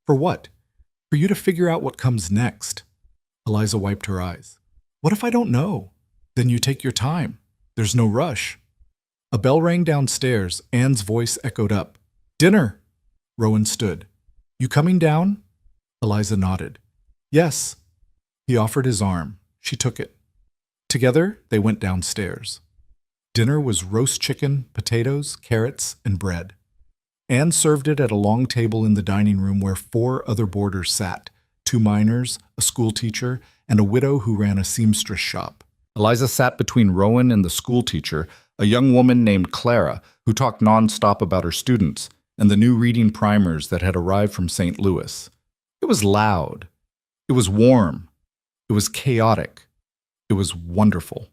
For what? For you to figure out what comes next. Eliza wiped her eyes. What if I don't know? Then you take your time. There's no rush. A bell rang downstairs. Anne's voice echoed up. Dinner! Rowan stood. You coming down? Eliza nodded. Yes. He offered his arm. She took it. Together, they went downstairs. Dinner was roast chicken, potatoes, carrots, and bread. Anne served it at a long table in the dining room where 4 other boarders sat, 2 minors, a schoolteacher, and a widow who ran a seamstress shop. Eliza sat between Rowan and the schoolteacher, a young woman named Clara, who talked nonstop about her students and the new reading primers that had arrived from St. Louis. It was loud. It was warm. It was chaotic. It was wonderful.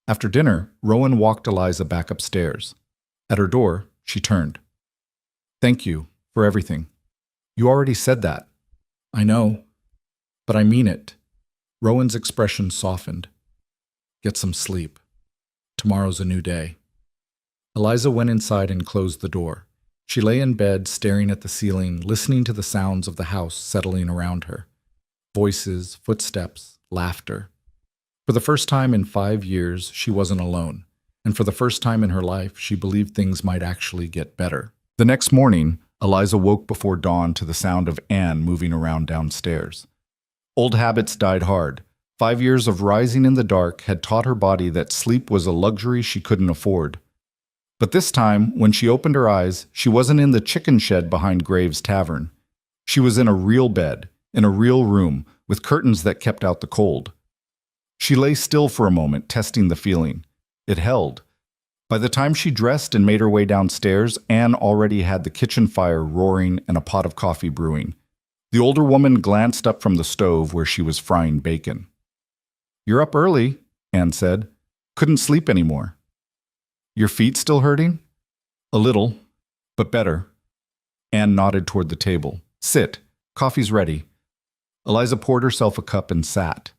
After dinner, Rowan walked Eliza back upstairs. At her door, she turned. Thank you for everything. You already said that. I know, but I mean it. Rowan's expression softened. Get some sleep. Tomorrow's a new day. Eliza went inside and closed the door. She lay in bed, staring at the ceiling, listening to the sounds of the house settling around her. Voices, footsteps, laughter. For the first time in 5 years, she wasn't alone, and for the first time in her life, she believed things might actually get better. The next morning, Eliza woke before dawn to the sound of Anne moving around downstairs. Old habits died hard. 5 years of rising in the dark had taught her body that sleep was a luxury she couldn't afford. But this time, when she opened her eyes, she wasn't in the chicken shed behind Graves' Tavern. She was in a real bed, in a real room, with curtains that kept out the cold. She lay still for a moment, testing the feeling. It held. By the time she dressed and made her way downstairs, Anne already had the kitchen fire roaring and a pot of coffee brewing. The older woman glanced up from the stove where she was frying bacon. You're up early, Anne said. Couldn't sleep anymore. Your feet still hurting? A little, but better. Anne nodded toward the table. Sit. Coffee's ready. Eliza poured herself a cup and sat.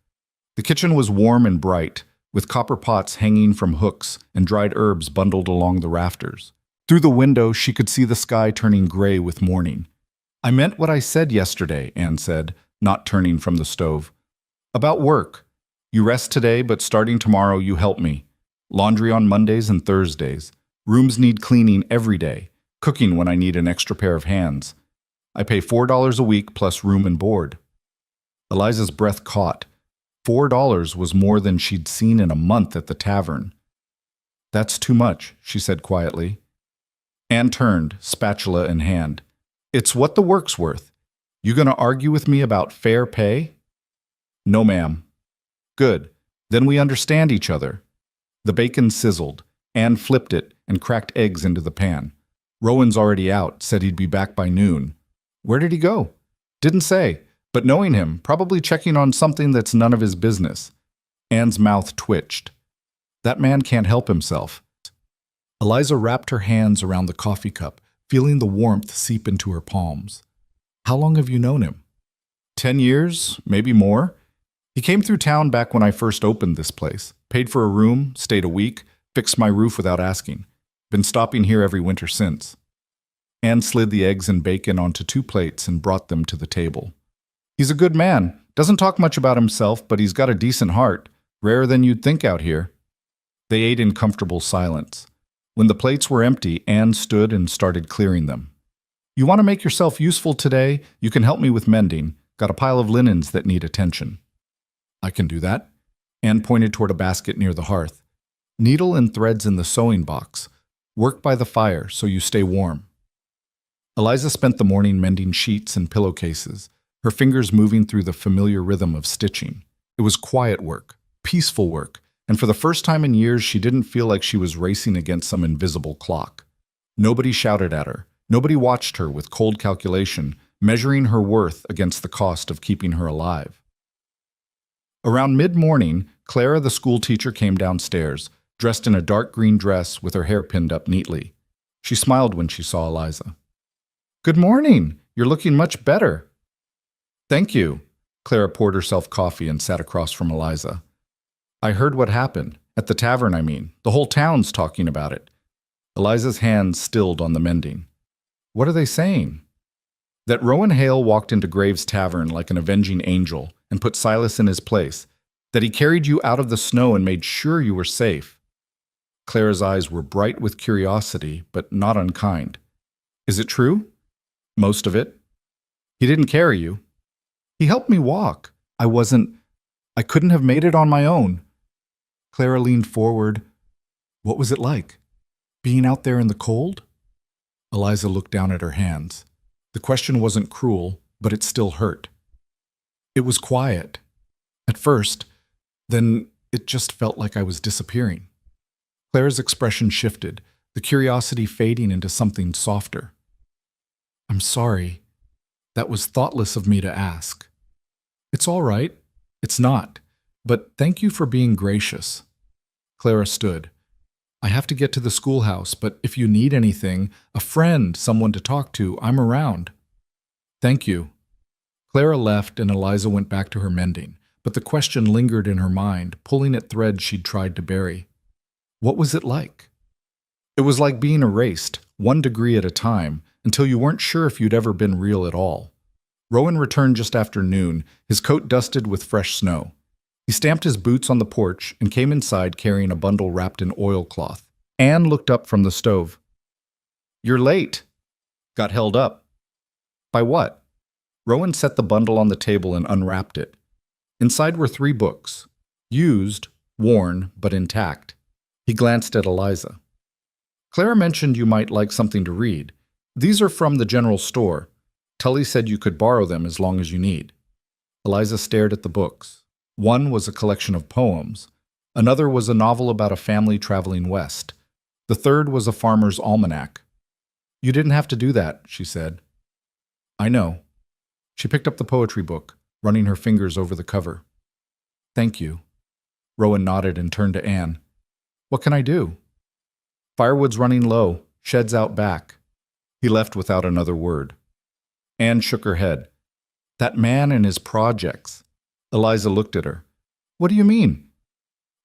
The kitchen was warm and bright, with copper pots hanging from hooks and dried herbs bundled along the rafters. Through the window, she could see the sky turning gray with morning. I meant what I said yesterday, Anne said, not turning from the stove. About work. You rest today, but starting tomorrow you help me. Laundry on Mondays and Thursdays. Rooms need cleaning every day. Cooking when I need an extra pair of hands. I pay $4 a week plus room and board. Eliza's breath caught. $4 was more than she'd seen in a month at the tavern. That's too much, she said quietly. Anne turned, spatula in hand. It's what the work's worth. You gonna argue with me about fair pay? No, ma'am. Good. Then we understand each other. The bacon sizzled. Anne flipped it and cracked eggs into the pan. Rowan's already out, said he'd be back by noon. Where did he go? Didn't say. But knowing him, probably checking on something that's none of his business. Anne's mouth twitched. That man can't help himself. Eliza wrapped her hands around the coffee cup, feeling the warmth seep into her palms. How long have you known him? 10 years, maybe more. He came through town back when I first opened this place. Paid for a room, stayed a week, fixed my roof without asking. Been stopping here every winter since. Anne slid the eggs and bacon onto 2 plates and brought them to the table. He's a good man. Doesn't talk much about himself, but he's got a decent heart. Rarer than you'd think out here. They ate in comfortable silence. When the plates were empty, Anne stood and started clearing them. You want to make yourself useful today? You can help me with mending. Got a pile of linens that need attention. I can do that. Anne pointed toward a basket near the hearth. Needle and threads in the sewing box. Work by the fire so you stay warm. Eliza spent the morning mending sheets and pillowcases, her fingers moving through the familiar rhythm of stitching. It was quiet work, peaceful work, and for the first time in years she didn't feel like she was racing against some invisible clock. Nobody shouted at her. Nobody watched her with cold calculation, measuring her worth against the cost of keeping her alive. Around mid-morning, Clara the schoolteacher came downstairs, dressed in a dark green dress with her hair pinned up neatly. She smiled when she saw Eliza. Good morning. You're looking much better. Thank you. Clara poured herself coffee and sat across from Eliza. I heard what happened. At the tavern, I mean. The whole town's talking about it. Eliza's hands stilled on the mending. What are they saying? That Rowan Hale walked into Graves' Tavern like an avenging angel and put Silas in his place, that he carried you out of the snow and made sure you were safe. Clara's eyes were bright with curiosity, but not unkind. Is it true? Most of it. He didn't carry you. He helped me walk. I couldn't have made it on my own. Clara leaned forward. What was it like? Being out there in the cold? Eliza looked down at her hands. The question wasn't cruel, but it still hurt. It was quiet. At first, then it just felt like I was disappearing. Clara's expression shifted, the curiosity fading into something softer. I'm sorry. That was thoughtless of me to ask. It's all right. It's not. But thank you for being gracious. Clara stood. I have to get to the schoolhouse, but if you need anything, a friend, someone to talk to, I'm around. Thank you. Clara left and Eliza went back to her mending, but the question lingered in her mind, pulling at threads she'd tried to bury. What was it like? It was like being erased, 1 degree at a time, until you weren't sure if you'd ever been real at all. Rowan returned just after noon, his coat dusted with fresh snow. He stamped his boots on the porch and came inside carrying a bundle wrapped in oilcloth. Anne looked up from the stove. You're late. Got held up. By what? Rowan set the bundle on the table and unwrapped it. Inside were 3 books. Used, worn, but intact. He glanced at Eliza. Clara mentioned you might like something to read. These are from the general store. Tully said you could borrow them as long as you need. Eliza stared at the books. One was a collection of poems. Another was a novel about a family traveling west. The third was a farmer's almanac. You didn't have to do that, she said. I know. She picked up the poetry book, running her fingers over the cover. Thank you. Rowan nodded and turned to Anne. What can I do? Firewood's running low, shed's out back. He left without another word. Anne shook her head. That man and his projects. Eliza looked at her. What do you mean?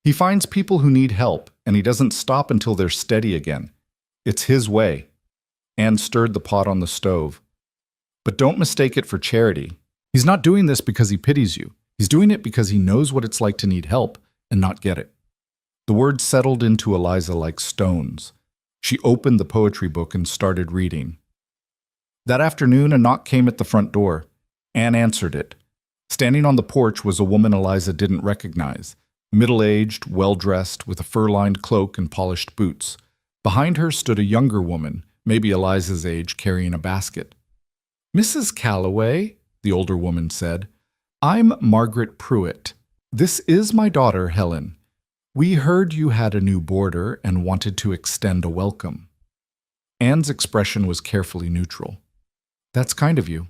He finds people who need help, and he doesn't stop until they're steady again. It's his way. Anne stirred the pot on the stove. But don't mistake it for charity. He's not doing this because he pities you. He's doing it because he knows what it's like to need help and not get it. The words settled into Eliza like stones. She opened the poetry book and started reading. That afternoon, a knock came at the front door. Anne answered it. Standing on the porch was a woman Eliza didn't recognize, middle-aged, well-dressed, with a fur-lined cloak and polished boots. Behind her stood a younger woman, maybe Eliza's age, carrying a basket. Mrs. Calloway, the older woman said, I'm Margaret Pruitt. This is my daughter, Helen. We heard you had a new boarder and wanted to extend a welcome. Anne's expression was carefully neutral. That's kind of you.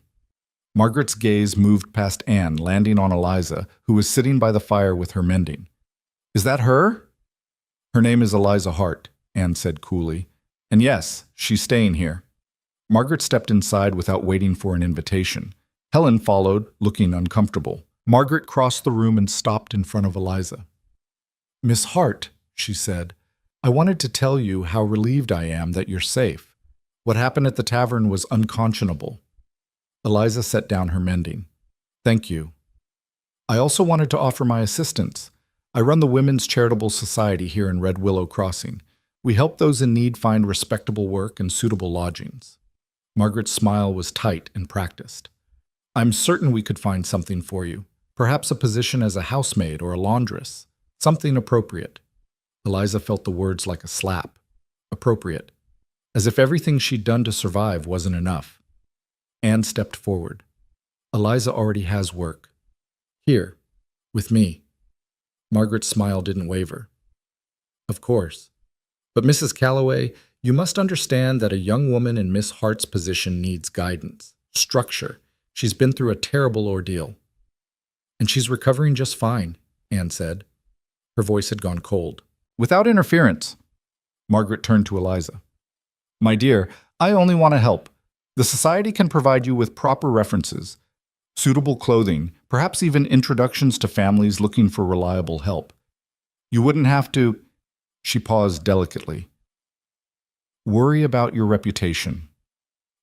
Margaret's gaze moved past Anne, landing on Eliza, who was sitting by the fire with her mending. Is that her? Her name is Eliza Hart, Anne said coolly. And yes, she's staying here. Margaret stepped inside without waiting for an invitation. Helen followed, looking uncomfortable. Margaret crossed the room and stopped in front of Eliza. Miss Hart, she said, I wanted to tell you how relieved I am that you're safe. What happened at the tavern was unconscionable. Eliza set down her mending. Thank you. I also wanted to offer my assistance. I run the Women's Charitable Society here in Red Willow Crossing. We help those in need find respectable work and suitable lodgings. Margaret's smile was tight and practiced. I'm certain we could find something for you, perhaps a position as a housemaid or a laundress, something appropriate. Eliza felt the words like a slap. Appropriate. As if everything she'd done to survive wasn't enough. Anne stepped forward. Eliza already has work. Here, with me. Margaret's smile didn't waver. Of course. But Mrs. Calloway, you must understand that a young woman in Miss Hart's position needs guidance, structure. She's been through a terrible ordeal. And she's recovering just fine, Anne said. Her voice had gone cold. Without interference. Margaret turned to Eliza. My dear, I only want to help. The society can provide you with proper references, suitable clothing, perhaps even introductions to families looking for reliable help. You wouldn't have to, she paused delicately, worry about your reputation.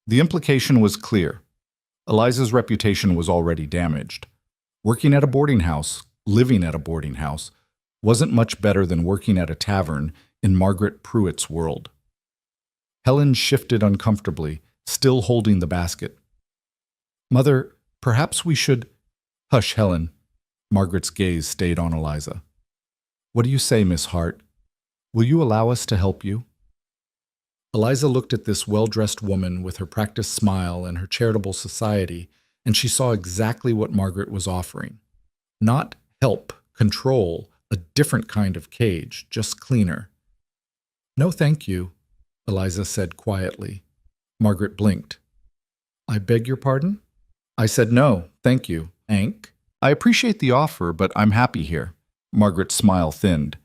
The implication was clear. Eliza's reputation was already damaged. Working at a boarding house, living at a boarding house, wasn't much better than working at a tavern in Margaret Pruitt's world. Helen shifted uncomfortably, still holding the basket. Mother, perhaps we should— Hush, Helen. Margaret's gaze stayed on Eliza. What do you say, Miss Hart? Will you allow us to help you? Eliza looked at this well-dressed woman with her practiced smile and her charitable society, and she saw exactly what Margaret was offering. Not help, control, a different kind of cage, just cleaner. No, thank you, Eliza said quietly. Margaret blinked. I beg your pardon? I said no, thank you, Hank. I appreciate the offer, but I'm happy here. Margaret's smile thinned.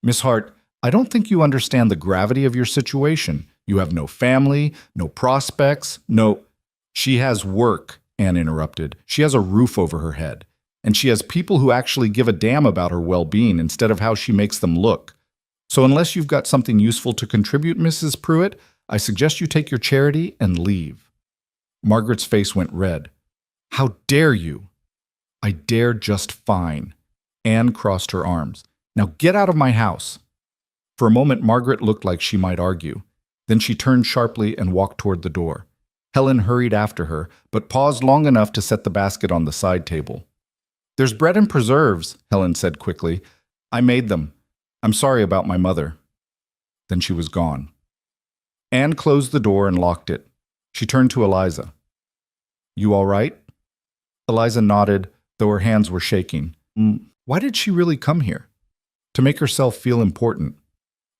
Miss Hart, I don't think you understand the gravity of your situation. You have no family, no prospects, no— She has work, Anne interrupted. She has a roof over her head. And she has people who actually give a damn about her well-being instead of how she makes them look. So unless you've got something useful to contribute, Mrs. Pruitt, I suggest you take your charity and leave. Margaret's face went red. How dare you? I dare just fine. Anne crossed her arms. Now get out of my house. For a moment, Margaret looked like she might argue. Then she turned sharply and walked toward the door. Helen hurried after her, but paused long enough to set the basket on the side table. There's bread and preserves, Helen said quickly. I made them. I'm sorry about my mother. Then she was gone. Anne closed the door and locked it. She turned to Eliza. You all right? Eliza nodded, though her hands were shaking. Why did she really come here? To make herself feel important.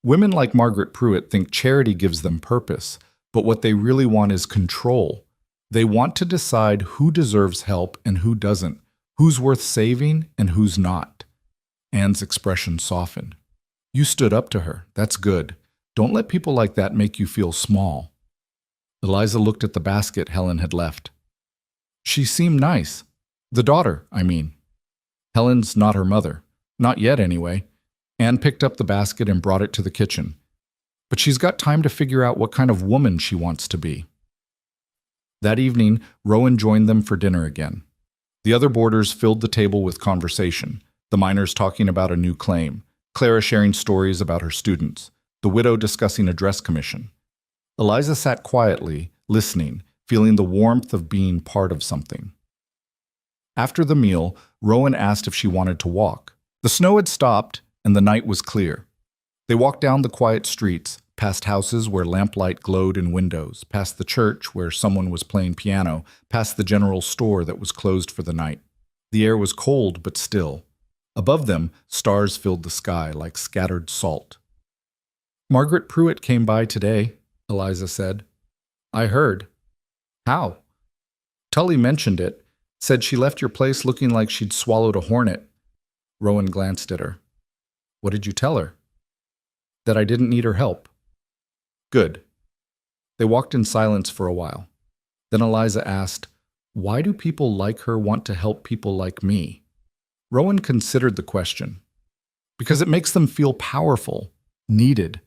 Women like Margaret Pruitt think charity gives them purpose, but what they really want is control. They want to decide who deserves help and who doesn't, who's worth saving and who's not. Anne's expression softened. You stood up to her. That's good. Don't let people like that make you feel small. Eliza looked at the basket Helen had left. She seemed nice. The daughter, I mean. Helen's not her mother. Not yet, anyway. Anne picked up the basket and brought it to the kitchen. But she's got time to figure out what kind of woman she wants to be. That evening, Rowan joined them for dinner again. The other boarders filled the table with conversation, the miners talking about a new claim, Clara sharing stories about her students, the widow discussing a dress commission. Eliza sat quietly, listening, feeling the warmth of being part of something. After the meal, Rowan asked if she wanted to walk. The snow had stopped, and the night was clear. They walked down the quiet streets, past houses where lamplight glowed in windows, past the church where someone was playing piano, past the general store that was closed for the night. The air was cold but still. Above them, stars filled the sky like scattered salt. Margaret Pruitt came by today, Eliza said. I heard. How? Tully mentioned it, said she left your place looking like she'd swallowed a hornet. Rowan glanced at her. What did you tell her? That I didn't need her help. Good. They walked in silence for a while. Then Eliza asked, why do people like her want to help people like me? Rowan considered the question. Because it makes them feel powerful, needed.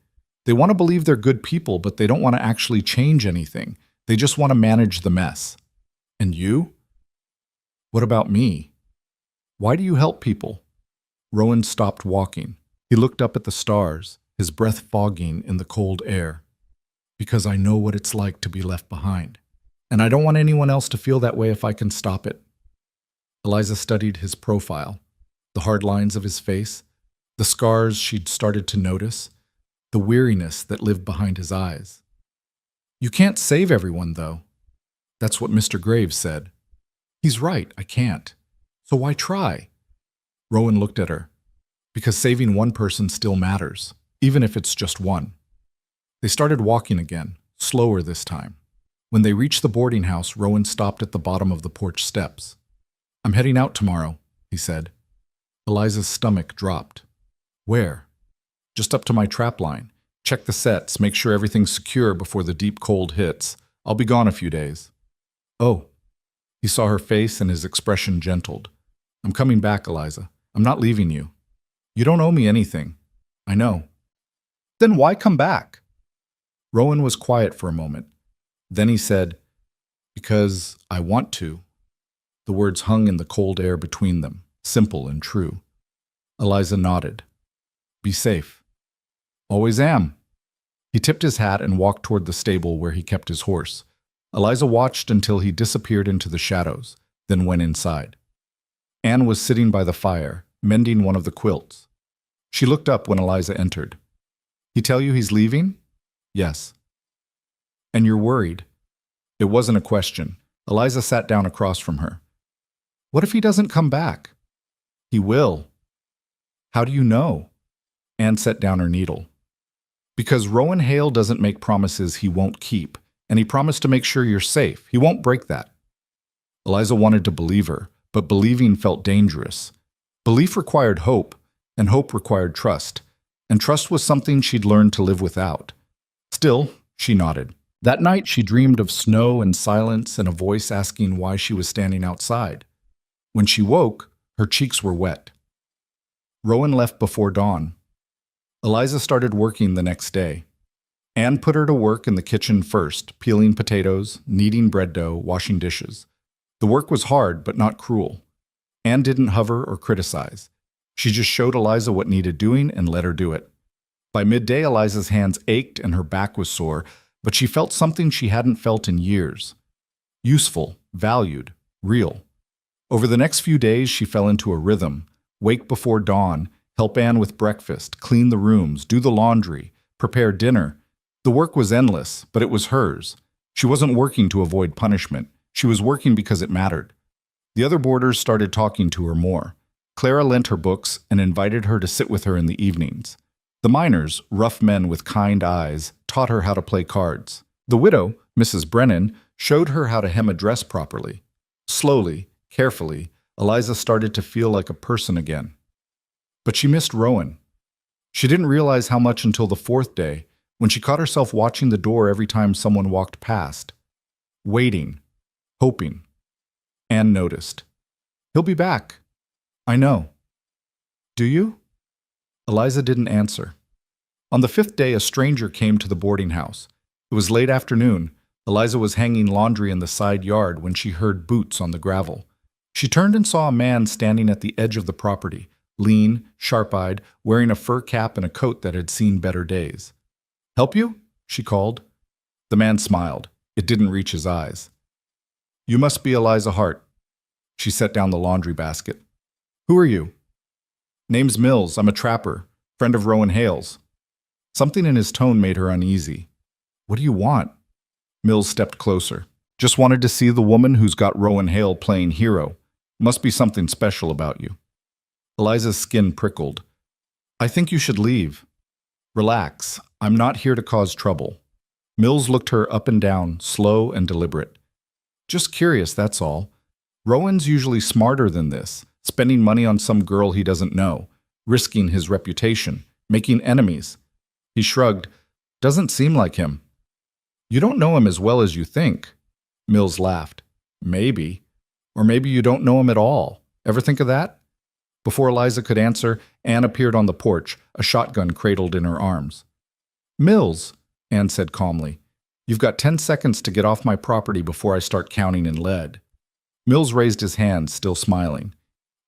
They want to believe they're good people, but they don't want to actually change anything. They just want to manage the mess. And you? What about me? Why do you help people? Rowan stopped walking. He looked up at the stars, his breath fogging in the cold air. Because I know what it's like to be left behind. And I don't want anyone else to feel that way if I can stop it. Eliza studied his profile, the hard lines of his face, the scars she'd started to notice, the weariness that lived behind his eyes. You can't save everyone, though. That's what Mr. Graves said. He's right, I can't. So why try? Rowan looked at her. Because saving one person still matters, even if it's just one. They started walking again, slower this time. When they reached the boarding house, Rowan stopped at the bottom of the porch steps. I'm heading out tomorrow, he said. Eliza's stomach dropped. Where? Just up to my trap line. Check the sets, make sure everything's secure before the deep cold hits. I'll be gone a few days. Oh. He saw her face and his expression gentled. I'm coming back, Eliza. I'm not leaving you. You don't owe me anything. I know. Then why come back? Rowan was quiet for a moment. Then he said, because I want to. The words hung in the cold air between them, simple and true. Eliza nodded. Be safe. Always am. He tipped his hat and walked toward the stable where he kept his horse. Eliza watched until he disappeared into the shadows, then went inside. Anne was sitting by the fire, mending one of the quilts. She looked up when Eliza entered. He tell you he's leaving? Yes. And you're worried? It wasn't a question. Eliza sat down across from her. What if he doesn't come back? He will. How do you know? Anne set down her needle. Because Rowan Hale doesn't make promises he won't keep, and he promised to make sure you're safe. He won't break that. Eliza wanted to believe her, but believing felt dangerous. Belief required hope, and hope required trust, and trust was something she'd learned to live without. Still, she nodded. That night she dreamed of snow and silence and a voice asking why she was standing outside. When she woke, her cheeks were wet. Rowan left before dawn. Eliza started working the next day. Anne put her to work in the kitchen first, peeling potatoes, kneading bread dough, washing dishes. The work was hard, but not cruel. Anne didn't hover or criticize. She just showed Eliza what needed doing and let her do it. By midday, Eliza's hands ached and her back was sore, but she felt something she hadn't felt in years. Useful, valued, real. Over the next few days, she fell into a rhythm. Wake before dawn, help Anne with breakfast, clean the rooms, do the laundry, prepare dinner. The work was endless, but it was hers. She wasn't working to avoid punishment. She was working because it mattered. The other boarders started talking to her more. Clara lent her books and invited her to sit with her in the evenings. The miners, rough men with kind eyes, taught her how to play cards. The widow, Mrs. Brennan, showed her how to hem a dress properly. Slowly, carefully, Eliza started to feel like a person again. But she missed Rowan. She didn't realize how much until the fourth day, when she caught herself watching the door every time someone walked past. Waiting, hoping. Anne noticed. He'll be back. I know. Do you? Eliza didn't answer. On the fifth day, a stranger came to the boarding house. It was late afternoon. Eliza was hanging laundry in the side yard when she heard boots on the gravel. She turned and saw a man standing at the edge of the property, lean, sharp-eyed, wearing a fur cap and a coat that had seen better days. Help you? She called. The man smiled. It didn't reach his eyes. You must be Eliza Hart. She set down the laundry basket. Who are you? Name's Mills. I'm a trapper, friend of Rowan Hale's. Something in his tone made her uneasy. What do you want? Mills stepped closer. Just wanted to see the woman who's got Rowan Hale playing hero. Must be something special about you. Eliza's skin prickled. I think you should leave. Relax. I'm not here to cause trouble. Mills looked her up and down, slow and deliberate. Just curious, that's all. Rowan's usually smarter than this, spending money on some girl he doesn't know, risking his reputation, making enemies. He shrugged. Doesn't seem like him. You don't know him as well as you think. Mills laughed. Maybe. Or maybe you don't know him at all. Ever think of that? Before Eliza could answer, Anne appeared on the porch, a shotgun cradled in her arms. Mills, Anne said calmly, you've got 10 seconds to get off my property before I start counting in lead. Mills raised his hand, still smiling.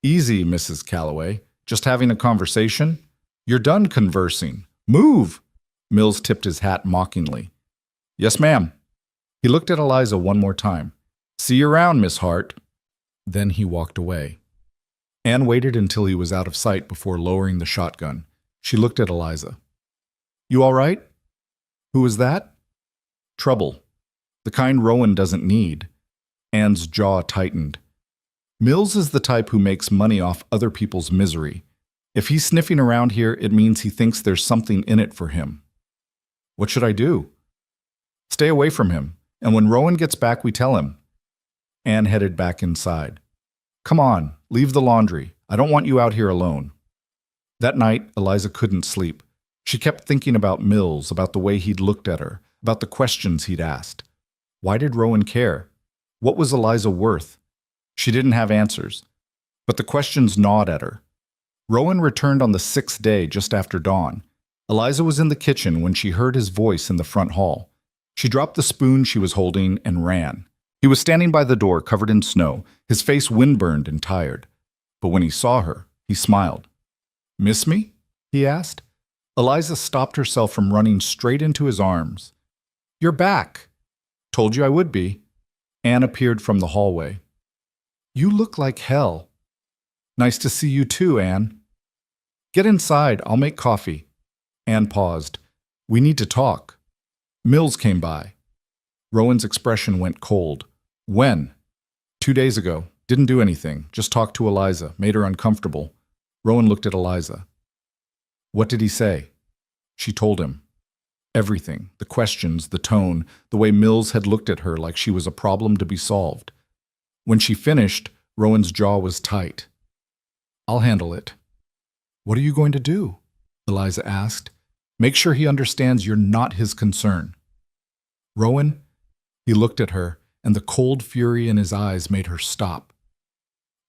Easy, Mrs. Calloway. Just having a conversation? You're done conversing. Move! Mills tipped his hat mockingly. Yes, ma'am. He looked at Eliza one more time. See you around, Miss Hart. Then he walked away. Anne waited until he was out of sight before lowering the shotgun. She looked at Eliza. You all right? Who was that? Trouble. The kind Rowan doesn't need. Anne's jaw tightened. Mills is the type who makes money off other people's misery. If he's sniffing around here, it means he thinks there's something in it for him. What should I do? Stay away from him, and when Rowan gets back, we tell him. Anne headed back inside. Come on, leave the laundry. I don't want you out here alone. That night, Eliza couldn't sleep. She kept thinking about Mills, about the way he'd looked at her, about the questions he'd asked. Why did Rowan care? What was Eliza worth? She didn't have answers, but the questions gnawed at her. Rowan returned on the 6th day just after dawn. Eliza was in the kitchen when she heard his voice in the front hall. She dropped the spoon she was holding and ran. He was standing by the door, covered in snow, his face windburned and tired. But when he saw her, he smiled. "Miss me?" he asked. Eliza stopped herself from running straight into his arms. "You're back." "Told you I would be." Anne appeared from the hallway. "You look like hell." "Nice to see you too, Anne." "Get inside, I'll make coffee." Anne paused. "We need to talk." Mills came by. Rowan's expression went cold. "When?" "2 days ago. Didn't do anything. Just talked to Eliza. Made her uncomfortable." Rowan looked at Eliza. "What did he say?" She told him. Everything. The questions, the tone, the way Mills had looked at her like she was a problem to be solved. When she finished, Rowan's jaw was tight. "I'll handle it." "What are you going to do?" Eliza asked. "Make sure he understands you're not his concern." "Rowan?" He looked at her, and the cold fury in his eyes made her stop.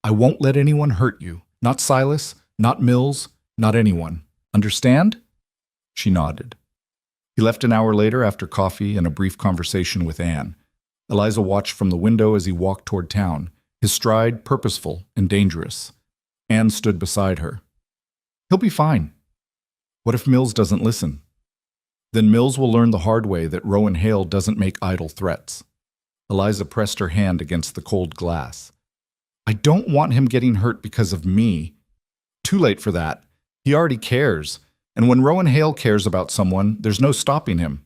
"I won't let anyone hurt you. Not Silas, not Mills, not anyone. Understand?" She nodded. He left an hour later after coffee and a brief conversation with Anne. Eliza watched from the window as he walked toward town, his stride purposeful and dangerous. Anne stood beside her. "He'll be fine." "What if Mills doesn't listen?" "Then Mills will learn the hard way that Rowan Hale doesn't make idle threats." Eliza pressed her hand against the cold glass. "I don't want him getting hurt because of me." "Too late for that. He already cares. And when Rowan Hale cares about someone, there's no stopping him."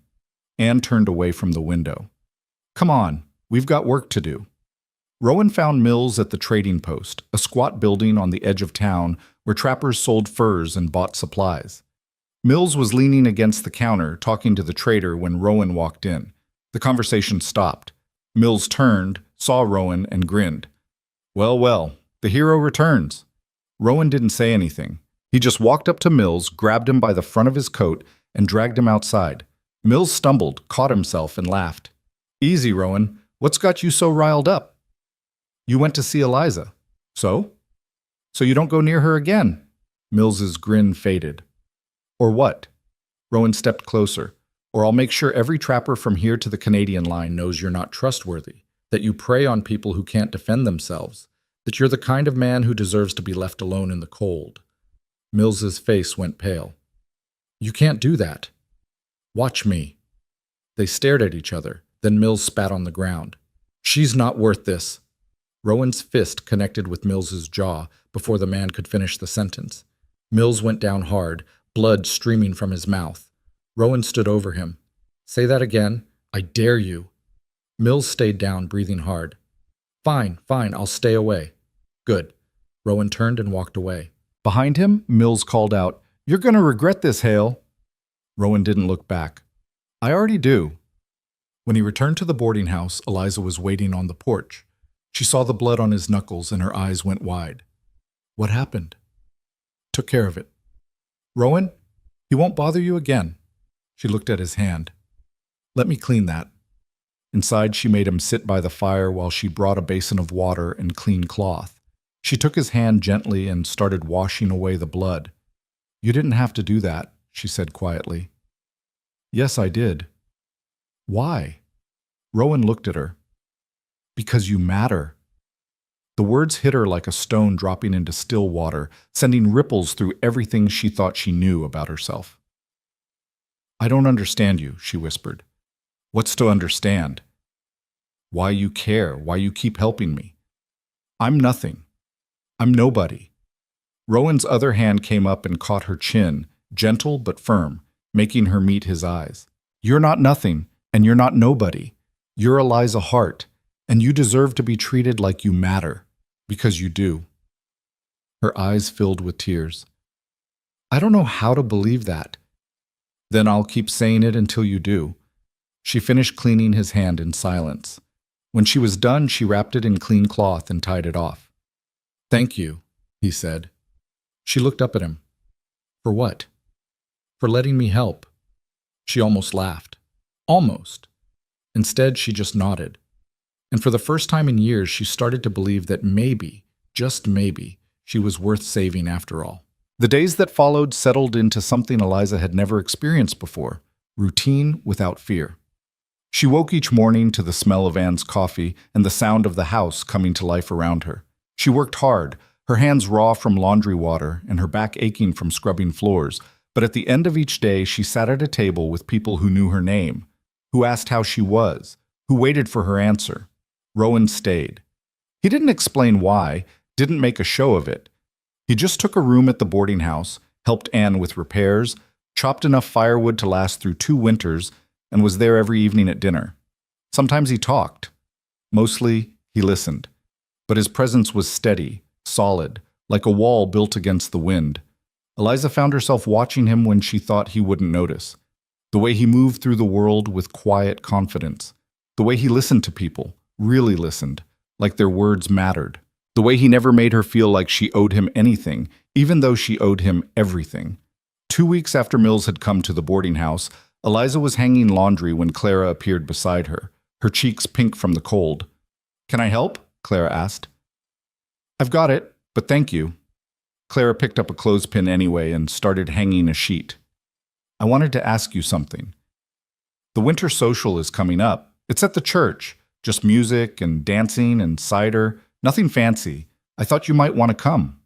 Anne turned away from the window. "Come on, we've got work to do." Rowan found Mills at the trading post, a squat building on the edge of town where trappers sold furs and bought supplies. Mills was leaning against the counter, talking to the trader when Rowan walked in. The conversation stopped. Mills turned, saw Rowan, and grinned. "Well, well, the hero returns." Rowan didn't say anything. He just walked up to Mills, grabbed him by the front of his coat, and dragged him outside. Mills stumbled, caught himself, and laughed. "Easy, Rowan. What's got you so riled up?" "You went to see Eliza." "So?" "So you don't go near her again." Mills's grin faded. "Or what?" Rowan stepped closer. "Or I'll make sure every trapper from here to the Canadian line knows you're not trustworthy, that you prey on people who can't defend themselves, that you're the kind of man who deserves to be left alone in the cold." Mills's face went pale. "You can't do that." "Watch me." They stared at each other. Then Mills spat on the ground. "She's not worth this." Rowan's fist connected with Mills's jaw before the man could finish the sentence. Mills went down hard, blood streaming from his mouth. Rowan stood over him. "Say that again. I dare you." Mills stayed down, breathing hard. Fine, I'll stay away." "Good." Rowan turned and walked away. Behind him, Mills called out, "You're going to regret this, Hale." Rowan didn't look back. "I already do." When he returned to the boarding house, Eliza was waiting on the porch. She saw the blood on his knuckles and her eyes went wide. "What happened?" "Took care of it." "Rowan, he won't bother you again." She looked at his hand. "Let me clean that." Inside, she made him sit by the fire while she brought a basin of water and clean cloth. She took his hand gently and started washing away the blood. "You didn't have to do that," she said quietly. "Yes, I did." "Why?" Rowan looked at her. "Because you matter." The words hit her like a stone dropping into still water, sending ripples through everything she thought she knew about herself. "I don't understand you," she whispered. "What's to understand?" "Why you care, why you keep helping me." "I'm nothing. I'm nobody." Rowan's other hand came up and caught her chin, gentle but firm, making her meet his eyes. "You're not nothing, and you're not nobody. You're Eliza Hart, and you deserve to be treated like you matter, because you do." Her eyes filled with tears. "I don't know how to believe that." "Then I'll keep saying it until you do." She finished cleaning his hand in silence. When she was done, she wrapped it in clean cloth and tied it off. "Thank you," he said. She looked up at him. "For what?" "For letting me help." She almost laughed. Almost. Instead, she just nodded. And for the first time in years, she started to believe that maybe, just maybe, she was worth saving after all. The days that followed settled into something Eliza had never experienced before, routine without fear. She woke each morning to the smell of Anne's coffee and the sound of the house coming to life around her. She worked hard, her hands raw from laundry water and her back aching from scrubbing floors, but at the end of each day she sat at a table with people who knew her name, who asked how she was, who waited for her answer. Rowan stayed. He didn't explain why, didn't make a show of it. He just took a room at the boarding house, helped Anne with repairs, chopped enough firewood to last through 2 winters, and was there every evening at dinner. Sometimes he talked. Mostly, he listened. But his presence was steady, solid, like a wall built against the wind. Eliza found herself watching him when she thought he wouldn't notice. The way he moved through the world with quiet confidence. The way he listened to people, really listened, like their words mattered. The way he never made her feel like she owed him anything, even though she owed him everything. 2 weeks after Mills had come to the boarding house, Eliza was hanging laundry when Clara appeared beside her, her cheeks pink from the cold. "Can I help?" Clara asked. "I've got it, but thank you." Clara picked up a clothespin anyway and started hanging a sheet. "I wanted to ask you something. The winter social is coming up. It's at the church, just music and dancing and cider, nothing fancy. I thought you might want to come."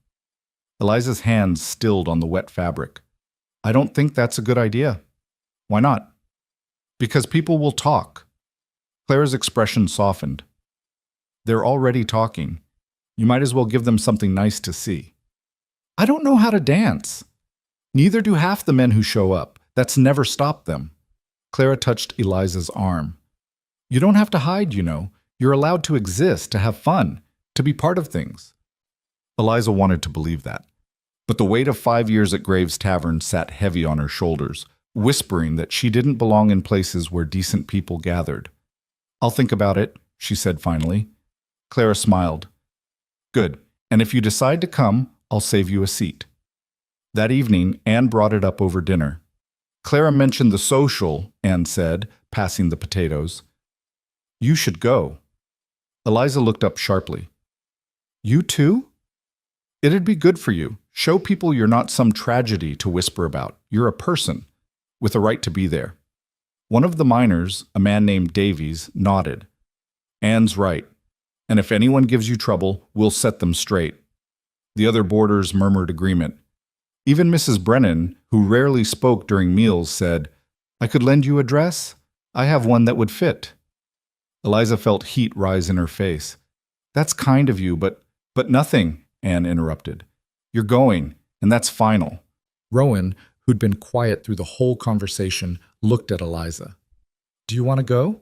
Eliza's hands stilled on the wet fabric. "I don't think that's a good idea." "Why not?" "Because people will talk." Clara's expression softened. "They're already talking. You might as well give them something nice to see." "I don't know how to dance." "Neither do half the men who show up. That's never stopped them." Clara touched Eliza's arm. "You don't have to hide, you know. You're allowed to exist, to have fun, to be part of things." Eliza wanted to believe that. But the weight of 5 years at Graves Tavern sat heavy on her shoulders, whispering that she didn't belong in places where decent people gathered. "I'll think about it," she said finally. Clara smiled. "Good, and if you decide to come, I'll save you a seat." That evening, Anne brought it up over dinner. "Clara mentioned the social," Anne said, passing the potatoes. "You should go." Eliza looked up sharply. "You too?" "It'd be good for you. Show people you're not some tragedy to whisper about. You're a person, with a right to be there." One of the miners, a man named Davies, nodded. "Anne's right. And if anyone gives you trouble, we'll set them straight." The other boarders murmured agreement. Even Mrs. Brennan, who rarely spoke during meals, said, "I could lend you a dress? I have one that would fit." Eliza felt heat rise in her face. "That's kind of you, but nothing," Anne interrupted. "You're going, and that's final." Rowan, who'd been quiet through the whole conversation, looked at Eliza. "Do you want to go?"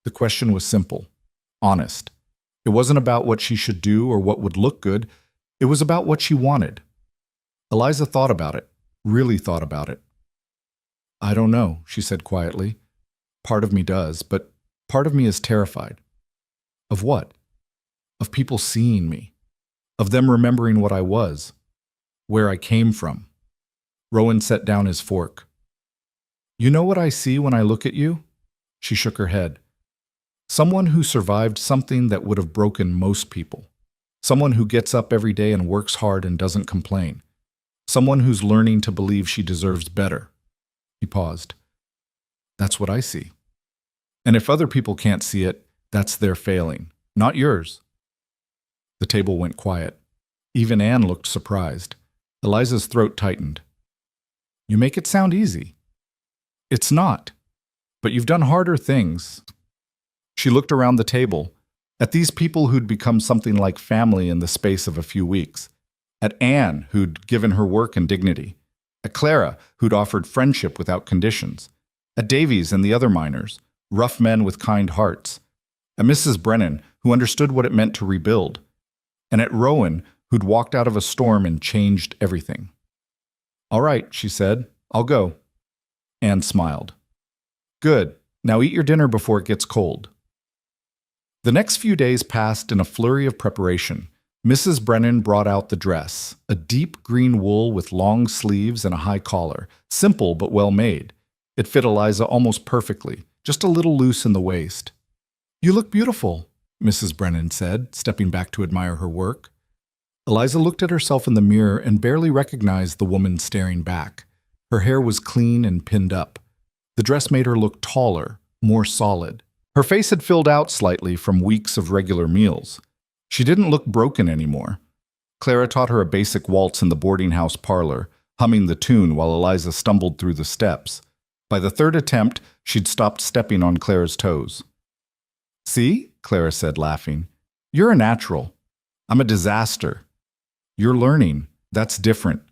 The question was simple, honest. It wasn't about what she should do or what would look good. It was about what she wanted. Eliza thought about it, really thought about it. "I don't know," she said quietly. "Part of me does, but part of me is terrified." "Of what?" "Of people seeing me. Of them remembering what I was, where I came from." Rowan set down his fork. "You know what I see when I look at you?" She shook her head. "Someone who survived something that would have broken most people. Someone who gets up every day and works hard and doesn't complain. Someone who's learning to believe she deserves better." He paused. "That's what I see. And if other people can't see it, that's their failing, not yours." The table went quiet. Even Anne looked surprised. Eliza's throat tightened. "You make it sound easy." "It's not. But you've done harder things." She looked around the table, at these people who'd become something like family in the space of a few weeks. At Anne, who'd given her work and dignity. At Clara, who'd offered friendship without conditions. At Davies and the other miners, rough men with kind hearts. At Mrs. Brennan, who understood what it meant to rebuild. And at Rowan, who'd walked out of a storm and changed everything. "All right," she said. "I'll go." Anne smiled. "Good. Now eat your dinner before it gets cold." The next few days passed in a flurry of preparation. Mrs. Brennan brought out the dress, a deep green wool with long sleeves and a high collar, simple but well made. It fit Eliza almost perfectly, just a little loose in the waist. "You look beautiful," Mrs. Brennan said, stepping back to admire her work. Eliza looked at herself in the mirror and barely recognized the woman staring back. Her hair was clean and pinned up. The dress made her look taller, more solid. Her face had filled out slightly from weeks of regular meals. She didn't look broken anymore. Clara taught her a basic waltz in the boarding house parlor, humming the tune while Eliza stumbled through the steps. By the third attempt, she'd stopped stepping on Clara's toes. "See?" Clara said, laughing. "You're a natural. I'm a disaster. You're learning. That's different."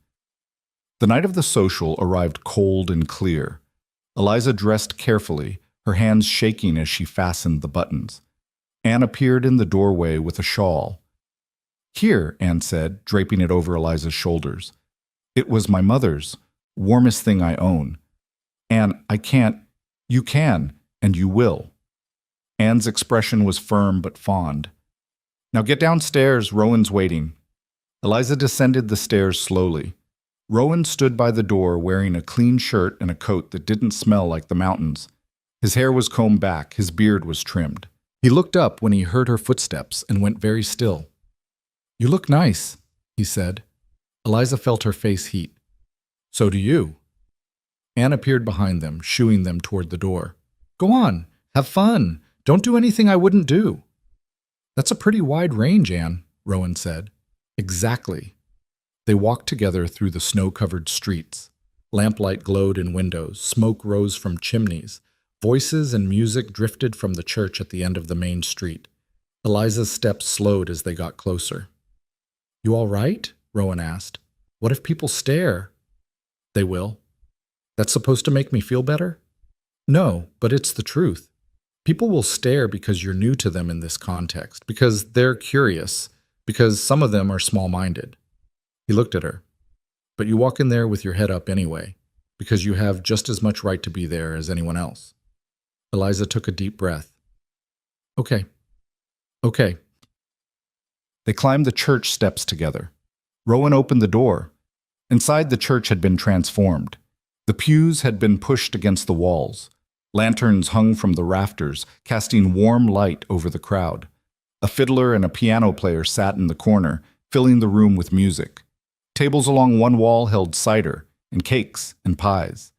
The night of the social arrived cold and clear. Eliza dressed carefully, her hands shaking as she fastened the buttons. Anne appeared in the doorway with a shawl. "Here," Anne said, draping it over Eliza's shoulders. "It was my mother's. Warmest thing I own. Anne, I can't. You can, and you will." Anne's expression was firm but fond. "Now get downstairs. Rowan's waiting." Eliza descended the stairs slowly. Rowan stood by the door wearing a clean shirt and a coat that didn't smell like the mountains. His hair was combed back, his beard was trimmed. He looked up when he heard her footsteps and went very still. "You look nice," he said. Eliza felt her face heat. "So do you." Anne appeared behind them, shooing them toward the door. "Go on, have fun. Don't do anything I wouldn't do." "That's a pretty wide range, Anne," Rowan said. "Exactly." They walked together through the snow-covered streets. Lamplight glowed in windows, smoke rose from chimneys. Voices and music drifted from the church at the end of the main street. Eliza's steps slowed as they got closer. "You all right?" Rowan asked. "What if people stare?" "They will." "That's supposed to make me feel better?" "No, but it's the truth. People will stare because you're new to them in this context, because they're curious, because some of them are small-minded." He looked at her. "But you walk in there with your head up anyway, because you have just as much right to be there as anyone else." Eliza took a deep breath. Okay. They climbed the church steps together. Rowan opened the door. Inside, the church had been transformed. The pews had been pushed against the walls. Lanterns hung from the rafters, casting warm light over the crowd. A fiddler and a piano player sat in the corner, filling the room with music. Tables along one wall held cider and cakes and pies.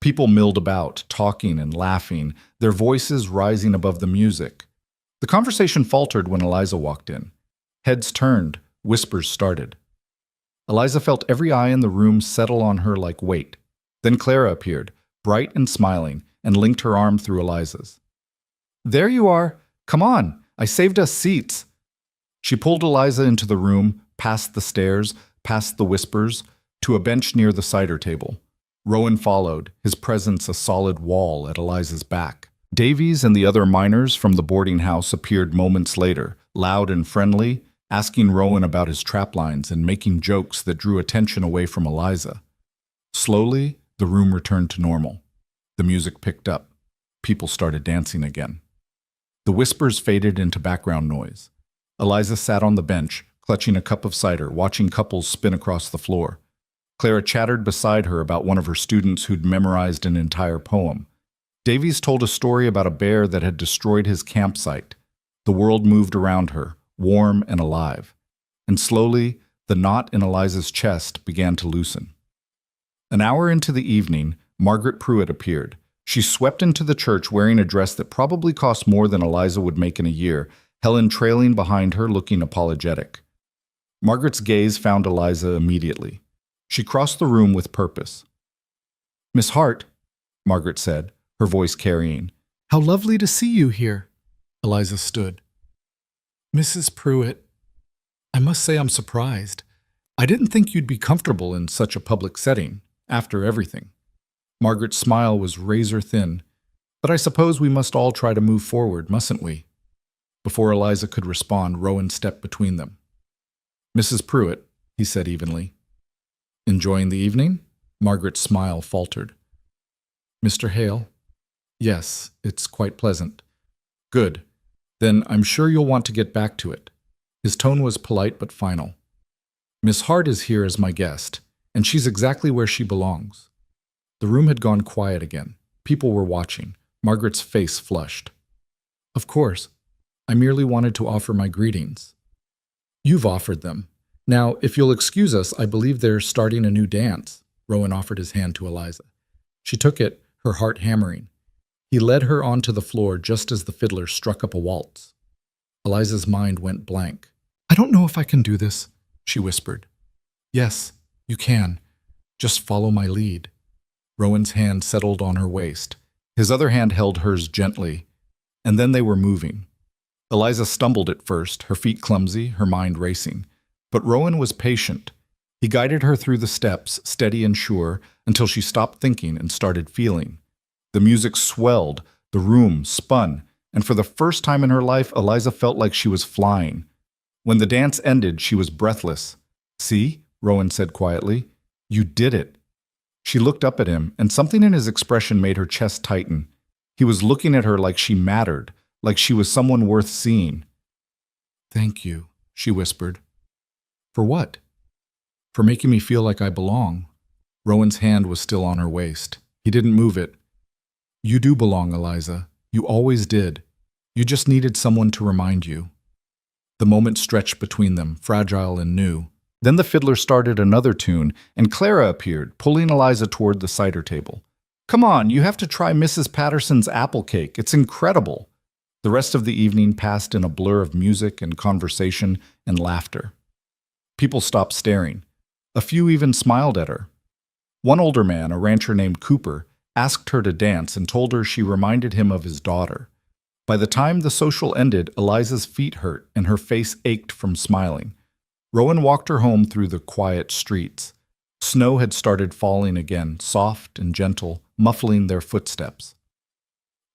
People milled about, talking and laughing, their voices rising above the music. The conversation faltered when Eliza walked in. Heads turned, whispers started. Eliza felt every eye in the room settle on her like weight. Then Clara appeared, bright and smiling, and linked her arm through Eliza's. "There you are. Come on. I saved us seats." She pulled Eliza into the room, past the stairs, past the whispers, to a bench near the cider table. Rowan followed, his presence a solid wall at Eliza's back. Davies and the other miners from the boarding house appeared moments later, loud and friendly, asking Rowan about his traplines and making jokes that drew attention away from Eliza. Slowly, the room returned to normal. The music picked up. People started dancing again. The whispers faded into background noise. Eliza sat on the bench, clutching a cup of cider, watching couples spin across the floor. Clara chattered beside her about one of her students who'd memorized an entire poem. Davies told a story about a bear that had destroyed his campsite. The world moved around her, warm and alive. And slowly, the knot in Eliza's chest began to loosen. An hour into the evening, Margaret Pruitt appeared. She swept into the church wearing a dress that probably cost more than Eliza would make in a year, Helen trailing behind her looking apologetic. Margaret's gaze found Eliza immediately. She crossed the room with purpose. "Miss Hart," Margaret said, her voice carrying. "How lovely to see you here." Eliza stood. "Mrs. Pruitt, I must say I'm surprised. I didn't think you'd be comfortable in such a public setting, after everything." Margaret's smile was razor thin. "But I suppose we must all try to move forward, mustn't we?" Before Eliza could respond, Rowan stepped between them. "Mrs. Pruitt," he said evenly. "Enjoying the evening?" Margaret's smile faltered. "Mr. Hale? Yes, it's quite pleasant." "Good. Then I'm sure you'll want to get back to it." His tone was polite but final. "Miss Hart is here as my guest, and she's exactly where she belongs." The room had gone quiet again. People were watching. Margaret's face flushed. "Of course. I merely wanted to offer my greetings." "You've offered them. Now, if you'll excuse us, I believe they're starting a new dance." Rowan offered his hand to Eliza. She took it, her heart hammering. He led her onto the floor just as the fiddler struck up a waltz. Eliza's mind went blank. "I don't know if I can do this," she whispered. "Yes, you can. Just follow my lead." Rowan's hand settled on her waist. His other hand held hers gently, and then they were moving. Eliza stumbled at first, her feet clumsy, her mind racing. But Rowan was patient. He guided her through the steps, steady and sure, until she stopped thinking and started feeling. The music swelled, the room spun, and for the first time in her life, Eliza felt like she was flying. When the dance ended, she was breathless. "See," Rowan said quietly, "you did it." She looked up at him, and something in his expression made her chest tighten. He was looking at her like she mattered, like she was someone worth seeing. "Thank you," she whispered. "For what?" "For making me feel like I belong." Rowan's hand was still on her waist. He didn't move it. "You do belong, Eliza. You always did. You just needed someone to remind you." The moment stretched between them, fragile and new. Then the fiddler started another tune, and Clara appeared, pulling Eliza toward the cider table. "Come on, you have to try Mrs. Patterson's apple cake. It's incredible." The rest of the evening passed in a blur of music and conversation and laughter. People stopped staring. A few even smiled at her. One older man, a rancher named Cooper, asked her to dance and told her she reminded him of his daughter. By the time the social ended, Eliza's feet hurt and her face ached from smiling. Rowan walked her home through the quiet streets. Snow had started falling again, soft and gentle, muffling their footsteps.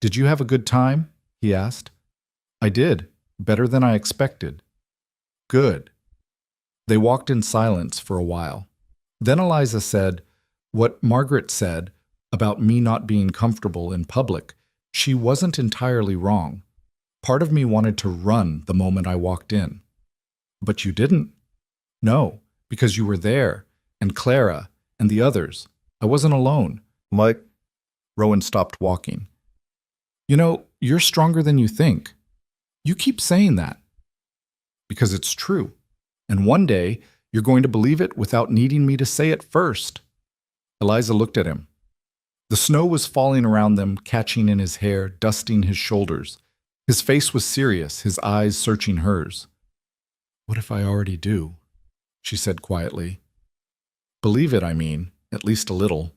"Did you have a good time?" he asked. "I did. Better than I expected." "Good." They walked in silence for a while. Then Eliza said, "What Margaret said about me not being comfortable in public, she wasn't entirely wrong. Part of me wanted to run the moment I walked in." "But you didn't." "No, because you were there, and Clara, and the others. I wasn't alone." "Like?" Rowan stopped walking. "You know, you're stronger than you think. You keep saying that." "Because it's true. And one day, you're going to believe it without needing me to say it first." Eliza looked at him. The snow was falling around them, catching in his hair, dusting his shoulders. His face was serious, his eyes searching hers. "What if I already do?" she said quietly. "Believe it, I mean, at least a little."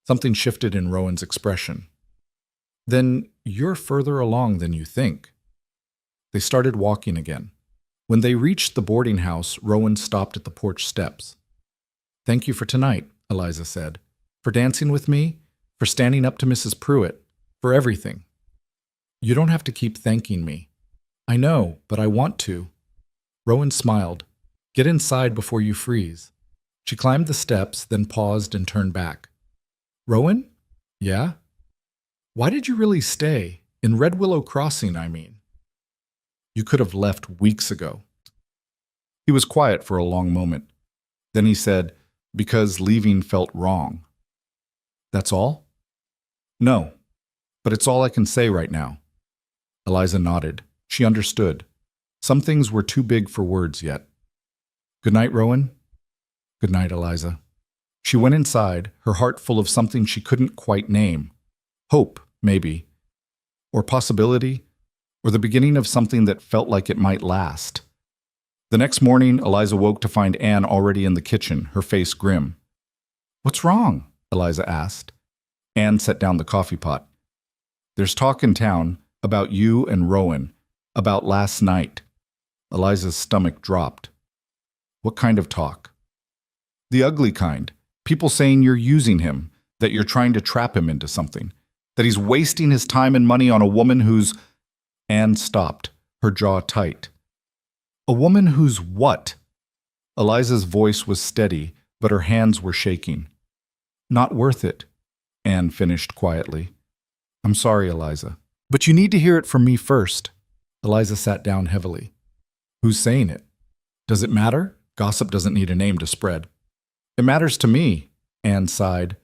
Something shifted in Rowan's expression. "Then you're further along than you think." They started walking again. When they reached the boarding house, Rowan stopped at the porch steps. "Thank you for tonight," Eliza said. "For dancing with me, for standing up to Mrs. Pruitt, for everything." "You don't have to keep thanking me." "I know, but I want to." Rowan smiled. "Get inside before you freeze." She climbed the steps, then paused and turned back. "Rowan?" "Yeah?" "Why did you really stay? In Red Willow Crossing, I mean." "You could have left weeks ago." He was quiet for a long moment. Then he said, "Because leaving felt wrong." "That's all?" "No, but it's all I can say right now." Eliza nodded. She understood. Some things were too big for words yet. "Good night, Rowan." "Good night, Eliza." She went inside, her heart full of something she couldn't quite name. Hope, maybe. Or possibility. Or the beginning of something that felt like it might last. The next morning, Eliza woke to find Anne already in the kitchen, her face grim. "What's wrong?" Eliza asked. Anne set down the coffee pot. "There's talk in town about you and Rowan, about last night." Eliza's stomach dropped. "What kind of talk?" "The ugly kind. People saying you're using him, that you're trying to trap him into something, that he's wasting his time and money on a woman who's—" Anne stopped, her jaw tight. "A woman who's what?" Eliza's voice was steady, but her hands were shaking. "Not worth it," Anne finished quietly. "I'm sorry, Eliza. But you need to hear it from me first." Eliza sat down heavily. "Who's saying it? Does it matter? Gossip doesn't need a name to spread." "It matters to me," Anne sighed.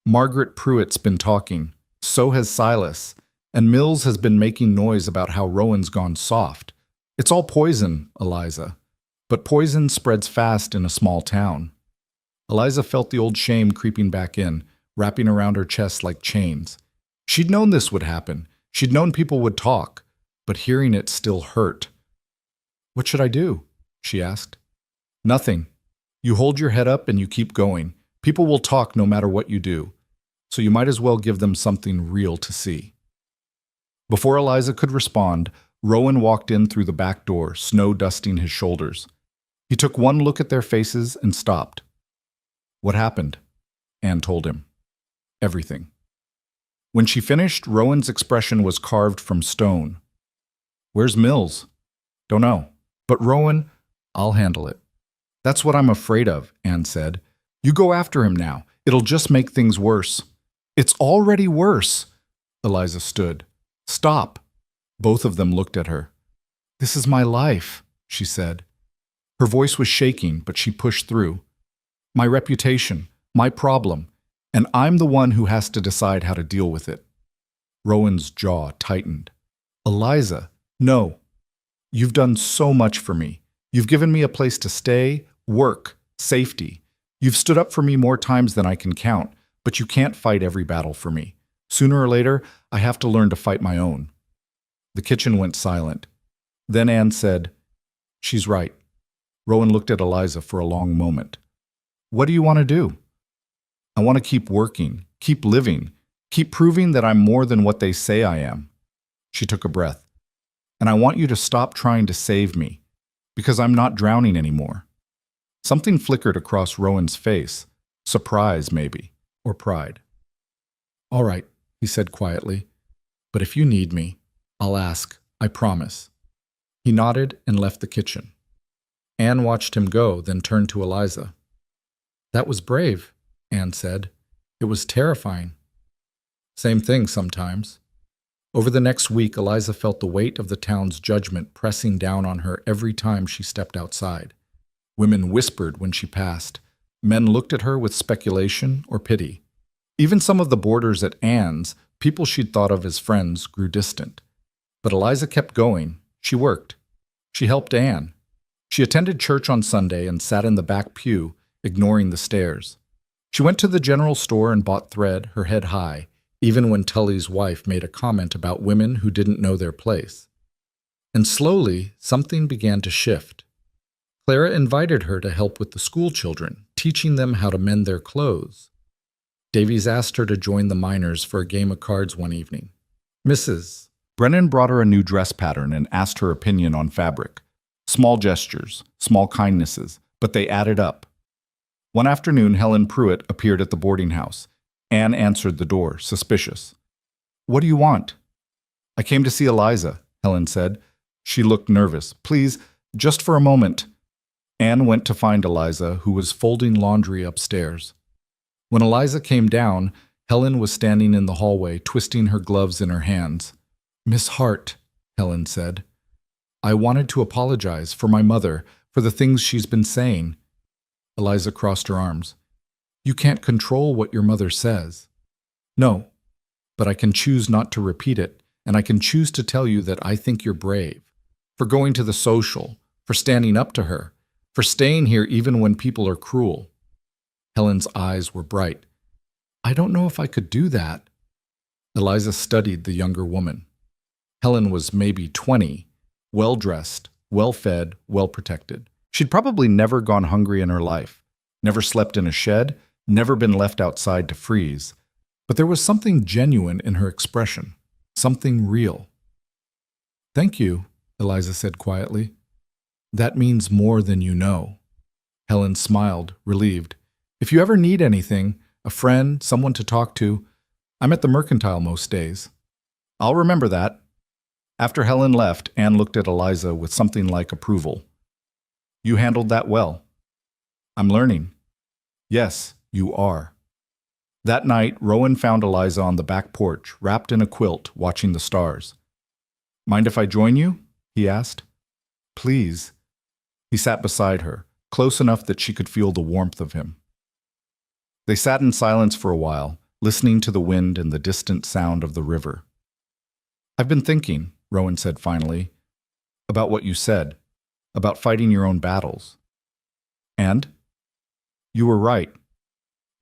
"Margaret Pruitt's been talking. So has Silas. And Mills has been making noise about how Rowan's gone soft. It's all poison, Eliza. But poison spreads fast in a small town." Eliza felt the old shame creeping back in, wrapping around her chest like chains. She'd known this would happen. She'd known people would talk, but hearing it still hurt. "What should I do?" she asked. "Nothing. You hold your head up and you keep going. People will talk no matter what you do, so you might as well give them something real to see." Before Eliza could respond, Rowan walked in through the back door, snow dusting his shoulders. He took one look at their faces and stopped. "What happened?" Anne told him. "Everything." When she finished, Rowan's expression was carved from stone. "Where's Mills?" "Don't know. But Rowan, I'll handle it." "That's what I'm afraid of," Anne said. "You go after him now. It'll just make things worse." "It's already worse." Eliza stood. "Stop." Both of them looked at her. "This is my life," she said. Her voice was shaking, but she pushed through. "My reputation, my problem, and I'm the one who has to decide how to deal with it." Rowan's jaw tightened. "Eliza, no. You've done so much for me. You've given me a place to stay, work, safety. You've stood up for me more times than I can count, but you can't fight every battle for me. Sooner or later, I have to learn to fight my own." The kitchen went silent. Then Anne said, "She's right." Rowan looked at Eliza for a long moment. "What do you want to do?" "I want to keep working, keep living, keep proving that I'm more than what they say I am." She took a breath. "And I want you to stop trying to save me, because I'm not drowning anymore." Something flickered across Rowan's face, surprise maybe, or pride. "All right," he said quietly, "but if you need me, I'll ask, I promise." He nodded and left the kitchen. Anne watched him go, then turned to Eliza. "That was brave," Anne said. "It was terrifying." "Same thing sometimes." Over the next week, Eliza felt the weight of the town's judgment pressing down on her every time she stepped outside. Women whispered when she passed. Men looked at her with speculation or pity. Even some of the boarders at Anne's, people she'd thought of as friends, grew distant. But Eliza kept going. She worked. She helped Anne. She attended church on Sunday and sat in the back pew, ignoring the stares. She went to the general store and bought thread, her head high, even when Tully's wife made a comment about women who didn't know their place. And slowly, something began to shift. Clara invited her to help with the school children, teaching them how to mend their clothes. Davies asked her to join the miners for a game of cards one evening. Mrs. Brennan brought her a new dress pattern and asked her opinion on fabric. Small gestures, small kindnesses, but they added up. One afternoon, Helen Pruitt appeared at the boarding house. Anne answered the door, suspicious. "What do you want?" "I came to see Eliza," Helen said. She looked nervous. "Please, just for a moment." Anne went to find Eliza, who was folding laundry upstairs. When Eliza came down, Helen was standing in the hallway, twisting her gloves in her hands. "Miss Hart," Helen said, "I wanted to apologize for my mother, for the things she's been saying." Eliza crossed her arms. "You can't control what your mother says." "No, but I can choose not to repeat it, and I can choose to tell you that I think you're brave, for going to the social, for standing up to her, for staying here even when people are cruel." Helen's eyes were bright. "I don't know if I could do that." Eliza studied the younger woman. Helen was maybe 20, well-dressed, well-fed, well-protected. She'd probably never gone hungry in her life, never slept in a shed, never been left outside to freeze. But there was something genuine in her expression, something real. "Thank you," Eliza said quietly. "That means more than you know." Helen smiled, relieved. "If you ever need anything, a friend, someone to talk to, I'm at the Mercantile most days." "I'll remember that." After Helen left, Anne looked at Eliza with something like approval. "You handled that well." "I'm learning." "Yes, you are." That night, Rowan found Eliza on the back porch, wrapped in a quilt, watching the stars. "Mind if I join you?" he asked. "Please." He sat beside her, close enough that she could feel the warmth of him. They sat in silence for a while, listening to the wind and the distant sound of the river. "I've been thinking," Rowan said finally, "about what you said, about fighting your own battles." "And?" "You were right.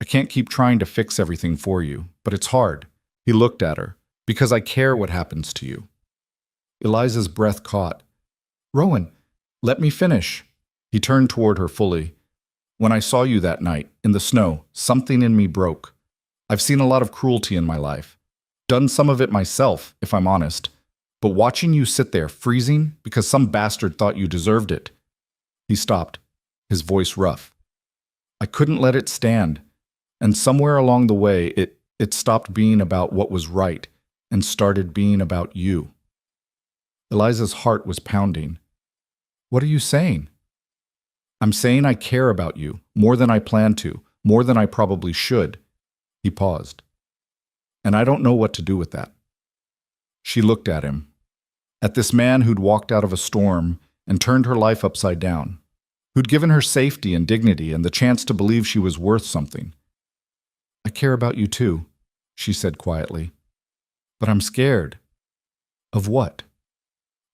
I can't keep trying to fix everything for you, but it's hard. He looked at her. Because I care what happens to you. Eliza's breath caught. Rowan, let me finish. He turned toward her fully. When I saw you that night, in the snow, something in me broke. I've seen a lot of cruelty in my life. Done some of it myself, if I'm honest. But watching you sit there, freezing, because some bastard thought you deserved it. He stopped, his voice rough. I couldn't let it stand. And somewhere along the way, it stopped being about what was right and started being about you. Eliza's heart was pounding. What are you saying? I'm saying I care about you, more than I plan to, more than I probably should. He paused. And I don't know what to do with that. She looked at him, at this man who'd walked out of a storm and turned her life upside down, who'd given her safety and dignity and the chance to believe she was worth something. I care about you too, she said quietly. But I'm scared. Of what?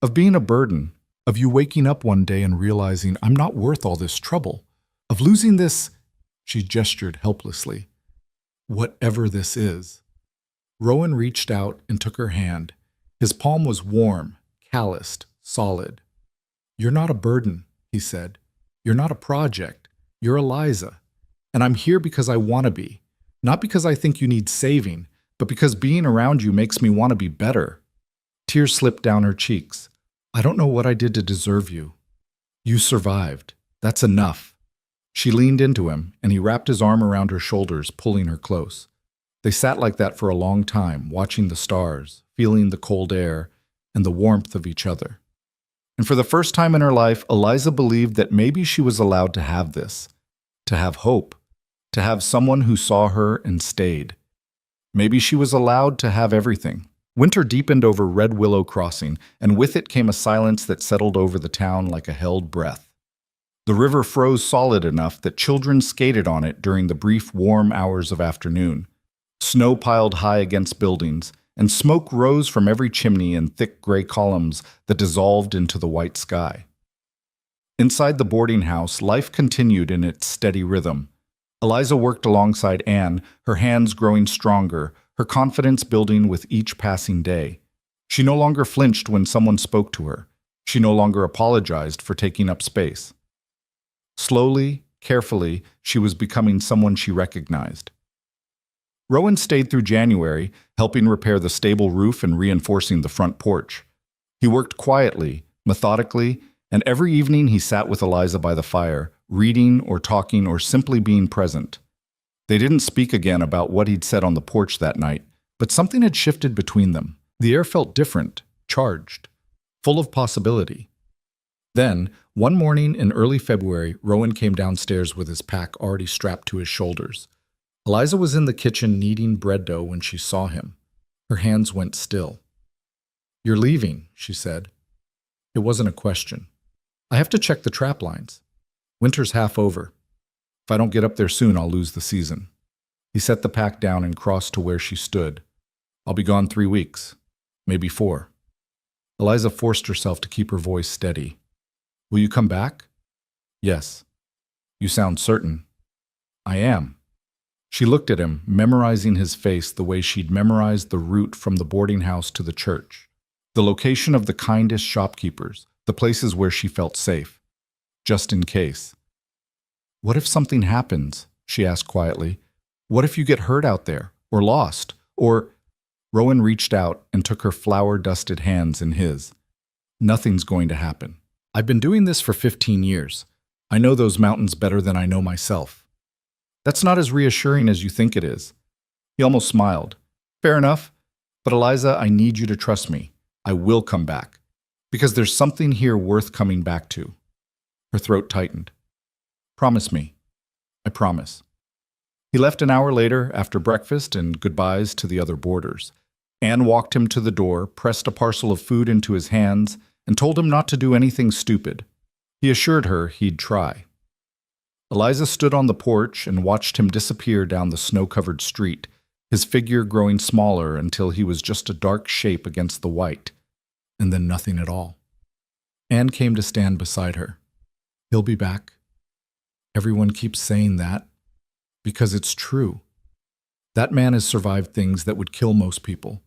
Of being a burden. Of you waking up one day and realizing I'm not worth all this trouble. Of losing this, she gestured helplessly. Whatever this is. Rowan reached out and took her hand. His palm was warm, calloused, solid. You're not a burden, he said. You're not a project. You're Eliza. And I'm here because I want to be. Not because I think you need saving, but because being around you makes me want to be better. Tears slipped down her cheeks. I don't know what I did to deserve you. You survived. That's enough. She leaned into him, and he wrapped his arm around her shoulders, pulling her close. They sat like that for a long time, watching the stars, feeling the cold air, and the warmth of each other. And for the first time in her life, Eliza believed that maybe she was allowed to have this, to have hope, to have someone who saw her and stayed. Maybe she was allowed to have everything. Winter deepened over Red Willow Crossing, and with it came a silence that settled over the town like a held breath. The river froze solid enough that children skated on it during the brief warm hours of afternoon. Snow piled high against buildings, and smoke rose from every chimney in thick gray columns that dissolved into the white sky. Inside the boarding house, life continued in its steady rhythm. Eliza worked alongside Anne, her hands growing stronger, her confidence building with each passing day. She no longer flinched when someone spoke to her. She no longer apologized for taking up space. Slowly, carefully, she was becoming someone she recognized. Rowan stayed through January, helping repair the stable roof and reinforcing the front porch. He worked quietly, methodically, and every evening he sat with Eliza by the fire, reading or talking or simply being present. They didn't speak again about what he'd said on the porch that night, but something had shifted between them. The air felt different, charged, full of possibility. Then, one morning in early February, Rowan came downstairs with his pack already strapped to his shoulders. Eliza was in the kitchen kneading bread dough when she saw him. Her hands went still. "You're leaving," she said. It wasn't a question. "I have to check the trap lines. Winter's half over. If I don't get up there soon, I'll lose the season." He set the pack down and crossed to where she stood. "I'll be gone 3 weeks, maybe 4. Eliza forced herself to keep her voice steady. "Will you come back?" "Yes." "You sound certain." "I am." She looked at him, memorizing his face the way she'd memorized the route from the boarding house to the church, the location of the kindest shopkeepers, the places where she felt safe, just in case. "What if something happens?" she asked quietly. "What if you get hurt out there, or lost, or—" Rowan reached out and took her flour-dusted hands in his. "Nothing's going to happen. I've been doing this for 15 years. I know those mountains better than I know myself." "That's not as reassuring as you think it is." He almost smiled. "Fair enough. But Eliza, I need you to trust me. I will come back. Because there's something here worth coming back to." Her throat tightened. "Promise me." "I promise." He left an hour later after breakfast and goodbyes to the other boarders. Anne walked him to the door, pressed a parcel of food into his hands, and told him not to do anything stupid. He assured her he'd try. Eliza stood on the porch and watched him disappear down the snow-covered street, his figure growing smaller until he was just a dark shape against the white, and then nothing at all. Anne came to stand beside her. "He'll be back. Everyone keeps saying that, because it's true. That man has survived things that would kill most people.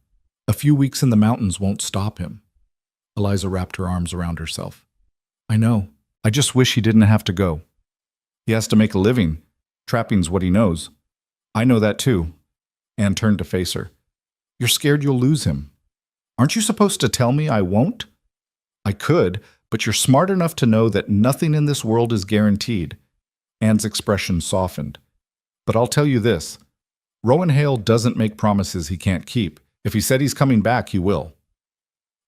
A few weeks in the mountains won't stop him. Eliza wrapped her arms around herself. I know. I just wish he didn't have to go. He has to make a living. Trapping's what he knows. I know that too. Anne turned to face her. You're scared you'll lose him. Aren't you supposed to tell me I won't? I could, but you're smart enough to know that nothing in this world is guaranteed. Anne's expression softened. But I'll tell you this. Rowan Hale doesn't make promises he can't keep. If he said he's coming back, he will.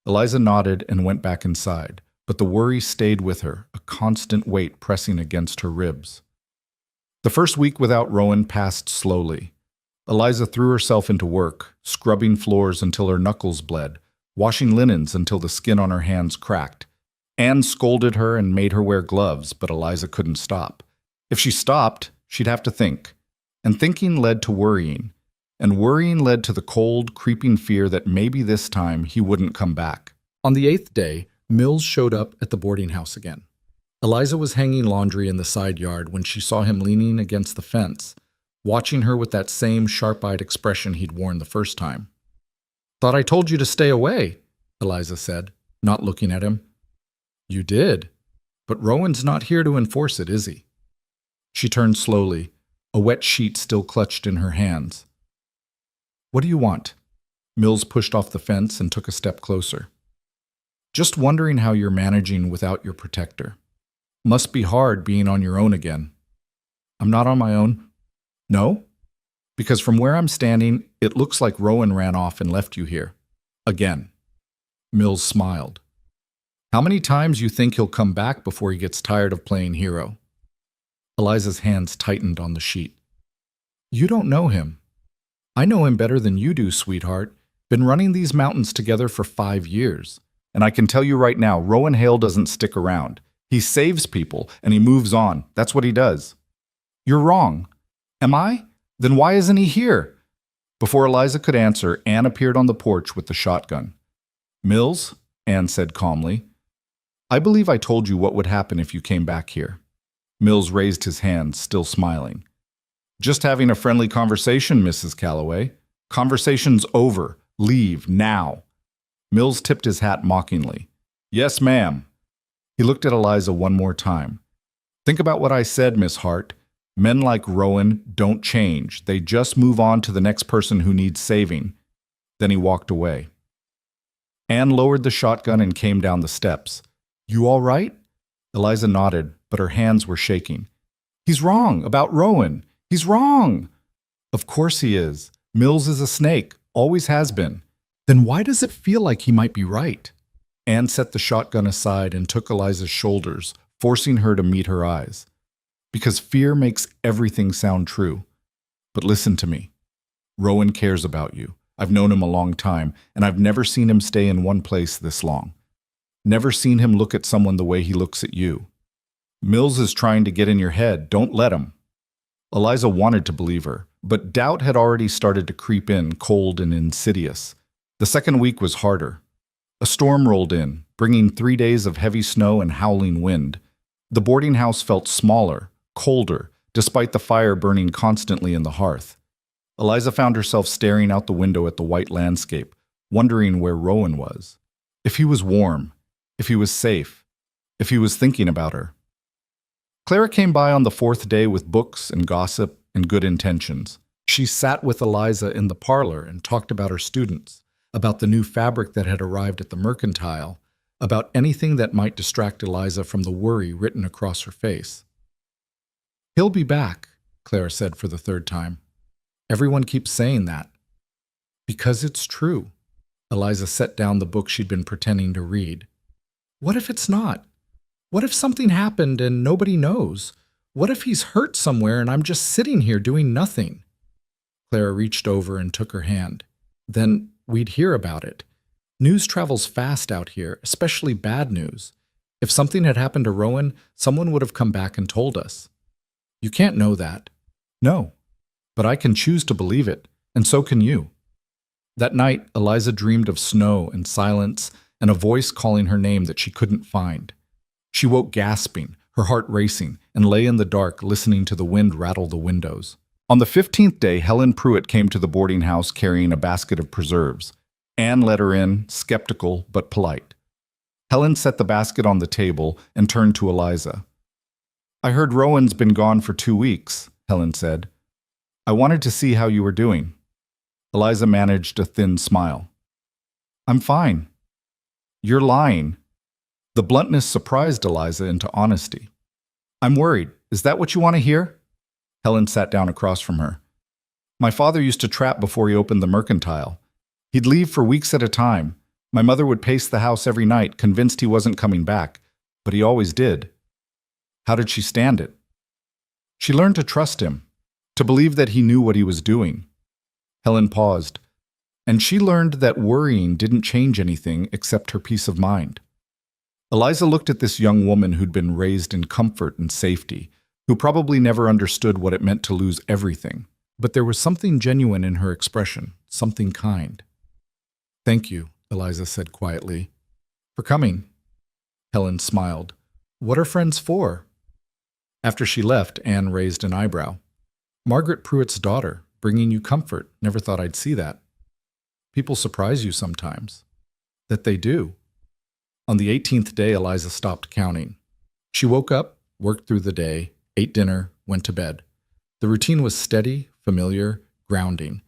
Eliza nodded and went back inside, but the worry stayed with her, a constant weight pressing against her ribs. The first week without Rowan passed slowly. Eliza threw herself into work, scrubbing floors until her knuckles bled, washing linens until the skin on her hands cracked. Anne scolded her and made her wear gloves, but Eliza couldn't stop. If she stopped, she'd have to think. And thinking led to worrying. And worrying led to the cold, creeping fear that maybe this time he wouldn't come back. On the 8th day, Mills showed up at the boarding house again. Eliza was hanging laundry in the side yard when she saw him leaning against the fence, watching her with that same sharp-eyed expression he'd worn the first time. Thought I told you to stay away, Eliza said, not looking at him. You did, but Rowan's not here to enforce it, is he? She turned slowly, a wet sheet still clutched in her hands. What do you want? Mills pushed off the fence and took a step closer. Just wondering how you're managing without your protector. Must be hard being on your own again. I'm not on my own. No? Because from where I'm standing, it looks like Rowan ran off and left you here. Again. Mills smiled. How many times you think he'll come back before he gets tired of playing hero? Eliza's hands tightened on the sheet. You don't know him. I know him better than you do, sweetheart. Been running these mountains together for 5 years. And I can tell you right now, Rowan Hale doesn't stick around. He saves people, and he moves on. That's what he does. You're wrong. Am I? Then why isn't he here? Before Eliza could answer, Anne appeared on the porch with the shotgun. Mills, Anne said calmly, I believe I told you what would happen if you came back here. Mills raised his hand, still smiling. Just having a friendly conversation, Mrs. Calloway. Conversation's over. Leave, now. Mills tipped his hat mockingly. Yes, ma'am. He looked at Eliza one more time. Think about what I said, Miss Hart. Men like Rowan don't change. They just move on to the next person who needs saving. Then he walked away. Anne lowered the shotgun and came down the steps. You all right? Eliza nodded, but her hands were shaking. He's wrong about Rowan. He's wrong. Of course he is. Mills is a snake, always has been. Then why does it feel like he might be right? Anne set the shotgun aside and took Eliza's shoulders, forcing her to meet her eyes. Because fear makes everything sound true. But listen to me. Rowan cares about you. I've known him a long time, and I've never seen him stay in one place this long. Never seen him look at someone the way he looks at you. Mills is trying to get in your head. Don't let him. Eliza wanted to believe her, but doubt had already started to creep in, cold and insidious. The second week was harder. A storm rolled in, bringing 3 days of heavy snow and howling wind. The boarding house felt smaller, colder, despite the fire burning constantly in the hearth. Eliza found herself staring out the window at the white landscape, wondering where Rowan was. If he was warm, if he was safe, if he was thinking about her. Clara came by on the 4th day with books and gossip and good intentions. She sat with Eliza in the parlor and talked about her students, about the new fabric that had arrived at the Mercantile, about anything that might distract Eliza from the worry written across her face. He'll be back, Clara said for the 3rd time. Everyone keeps saying that. Because it's true. Eliza set down the book she'd been pretending to read. What if it's not? What if something happened and nobody knows? What if he's hurt somewhere and I'm just sitting here doing nothing? Clara reached over and took her hand. Then we'd hear about it. News travels fast out here, especially bad news. If something had happened to Rowan, someone would have come back and told us. You can't know that. No, but I can choose to believe it, and so can you. That night, Eliza dreamed of snow and silence and a voice calling her name that she couldn't find. She woke gasping, her heart racing, and lay in the dark listening to the wind rattle the windows. On the 15th day, Helen Pruitt came to the boarding house carrying a basket of preserves. Anne let her in, skeptical but polite. Helen set the basket on the table and turned to Eliza. "I heard Rowan's been gone for 2 weeks," Helen said. "I wanted to see how you were doing." Eliza managed a thin smile. "I'm fine." "You're lying." The bluntness surprised Eliza into honesty. "I'm worried. Is that what you want to hear?" Helen sat down across from her. "My father used to trap before he opened the mercantile. He'd leave for weeks at a time. My mother would pace the house every night, convinced he wasn't coming back, but he always did." How did she stand it? She learned to trust him, to believe that he knew what he was doing. Helen paused, and she learned that worrying didn't change anything except her peace of mind. Eliza looked at this young woman who'd been raised in comfort and safety, who probably never understood what it meant to lose everything. But there was something genuine in her expression, something kind. "Thank you," Eliza said quietly. "For coming." Helen smiled. "What are friends for?" After she left, Anne raised an eyebrow. "Margaret Pruitt's daughter, bringing you comfort. Never thought I'd see that." "People surprise you sometimes." "That they do." On the 18th day, Eliza stopped counting. She woke up, worked through the day, ate dinner, went to bed. The routine was steady, familiar, grounding.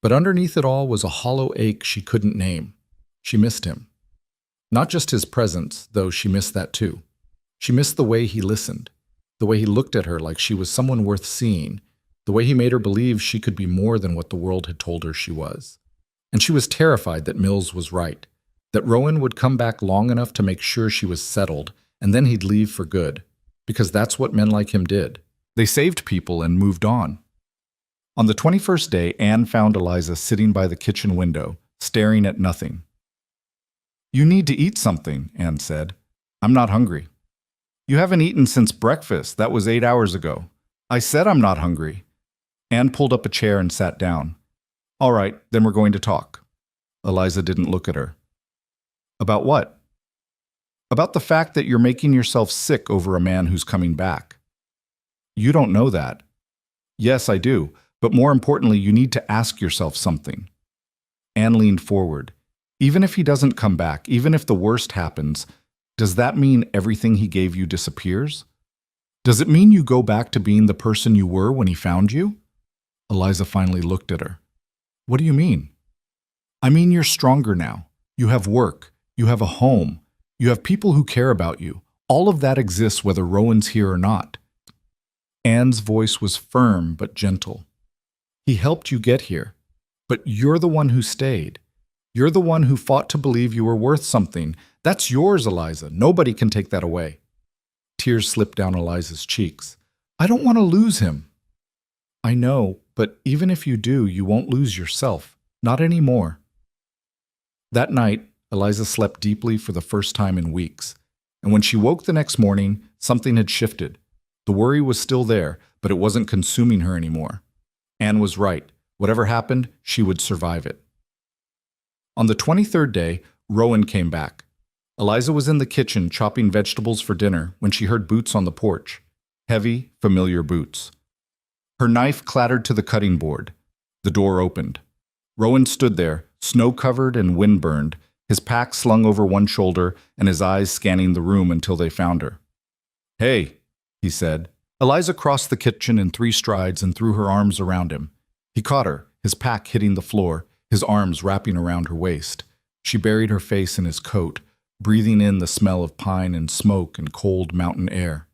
But underneath it all was a hollow ache she couldn't name. She missed him. Not just his presence, though she missed that too. She missed the way he listened, the way he looked at her like she was someone worth seeing, the way he made her believe she could be more than what the world had told her she was. And she was terrified that Mills was right, that Rowan would come back long enough to make sure she was settled, and then he'd leave for good, because that's what men like him did. They saved people and moved on. On the 21st day, Anne found Eliza sitting by the kitchen window, staring at nothing. "You need to eat something," Anne said. "I'm not hungry." "You haven't eaten since breakfast. That was 8 hours ago." "I said I'm not hungry." Anne pulled up a chair and sat down. "All right, then we're going to talk." Eliza didn't look at her. "About what?" "About the fact that you're making yourself sick over a man who's coming back." "You don't know that." "Yes, I do. But more importantly, you need to ask yourself something." Anne leaned forward. "Even if he doesn't come back, even if the worst happens, does that mean everything he gave you disappears? Does it mean you go back to being the person you were when he found you?" Eliza finally looked at her. "What do you mean?" "I mean you're stronger now. You have work. You have a home. You have people who care about you. All of that exists whether Rowan's here or not." Anne's voice was firm but gentle. "He helped you get here, but you're the one who stayed. You're the one who fought to believe you were worth something. That's yours, Eliza. Nobody can take that away." Tears slipped down Eliza's cheeks. "I don't want to lose him." "I know, but even if you do, you won't lose yourself. Not anymore." That night, Eliza slept deeply for the first time in weeks. And when she woke the next morning, something had shifted. The worry was still there, but it wasn't consuming her anymore. Anne was right. Whatever happened, she would survive it. On the 23rd day, Rowan came back. Eliza was in the kitchen chopping vegetables for dinner when she heard boots on the porch. Heavy, familiar boots. Her knife clattered to the cutting board. The door opened. Rowan stood there, snow-covered and wind-burned, his pack slung over one shoulder and his eyes scanning the room until they found her. "Hey," he said. Eliza crossed the kitchen in 3 strides and threw her arms around him. He caught her, his pack hitting the floor, his arms wrapping around her waist. She buried her face in his coat, breathing in the smell of pine and smoke and cold mountain air.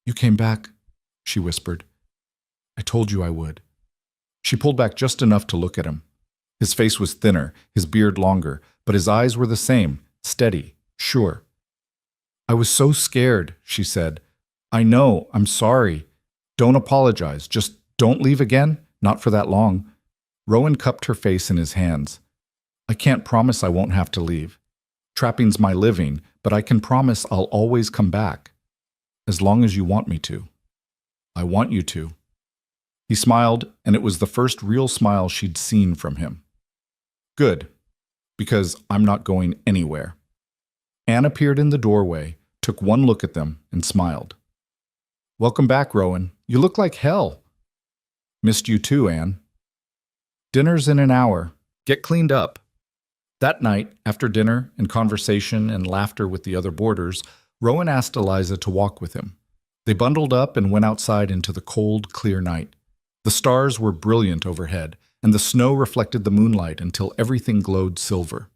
"You came back," she whispered. "I told you I would." She pulled back just enough to look at him. His face was thinner, his beard longer, but his eyes were the same, steady, sure. "I was so scared," she said. "I know, I'm sorry. Don't apologize. Just don't leave again, not for that long." Rowan cupped her face in his hands. "I can't promise I won't have to leave. Trapping's my living, but I can promise I'll always come back. As long as you want me to." "I want you to." He smiled, and it was the first real smile she'd seen from him. "Good, because I'm not going anywhere." Anne appeared in the doorway, took one look at them, and smiled. "Welcome back, Rowan. You look like hell." Missed you too, Anne. Dinner's in an hour. Get cleaned up. That night, after dinner and conversation and laughter with the other boarders, Rowan asked Eliza to walk with him. They bundled up and went outside into the cold, clear night. The stars were brilliant overhead, and the snow reflected the moonlight until everything glowed silver.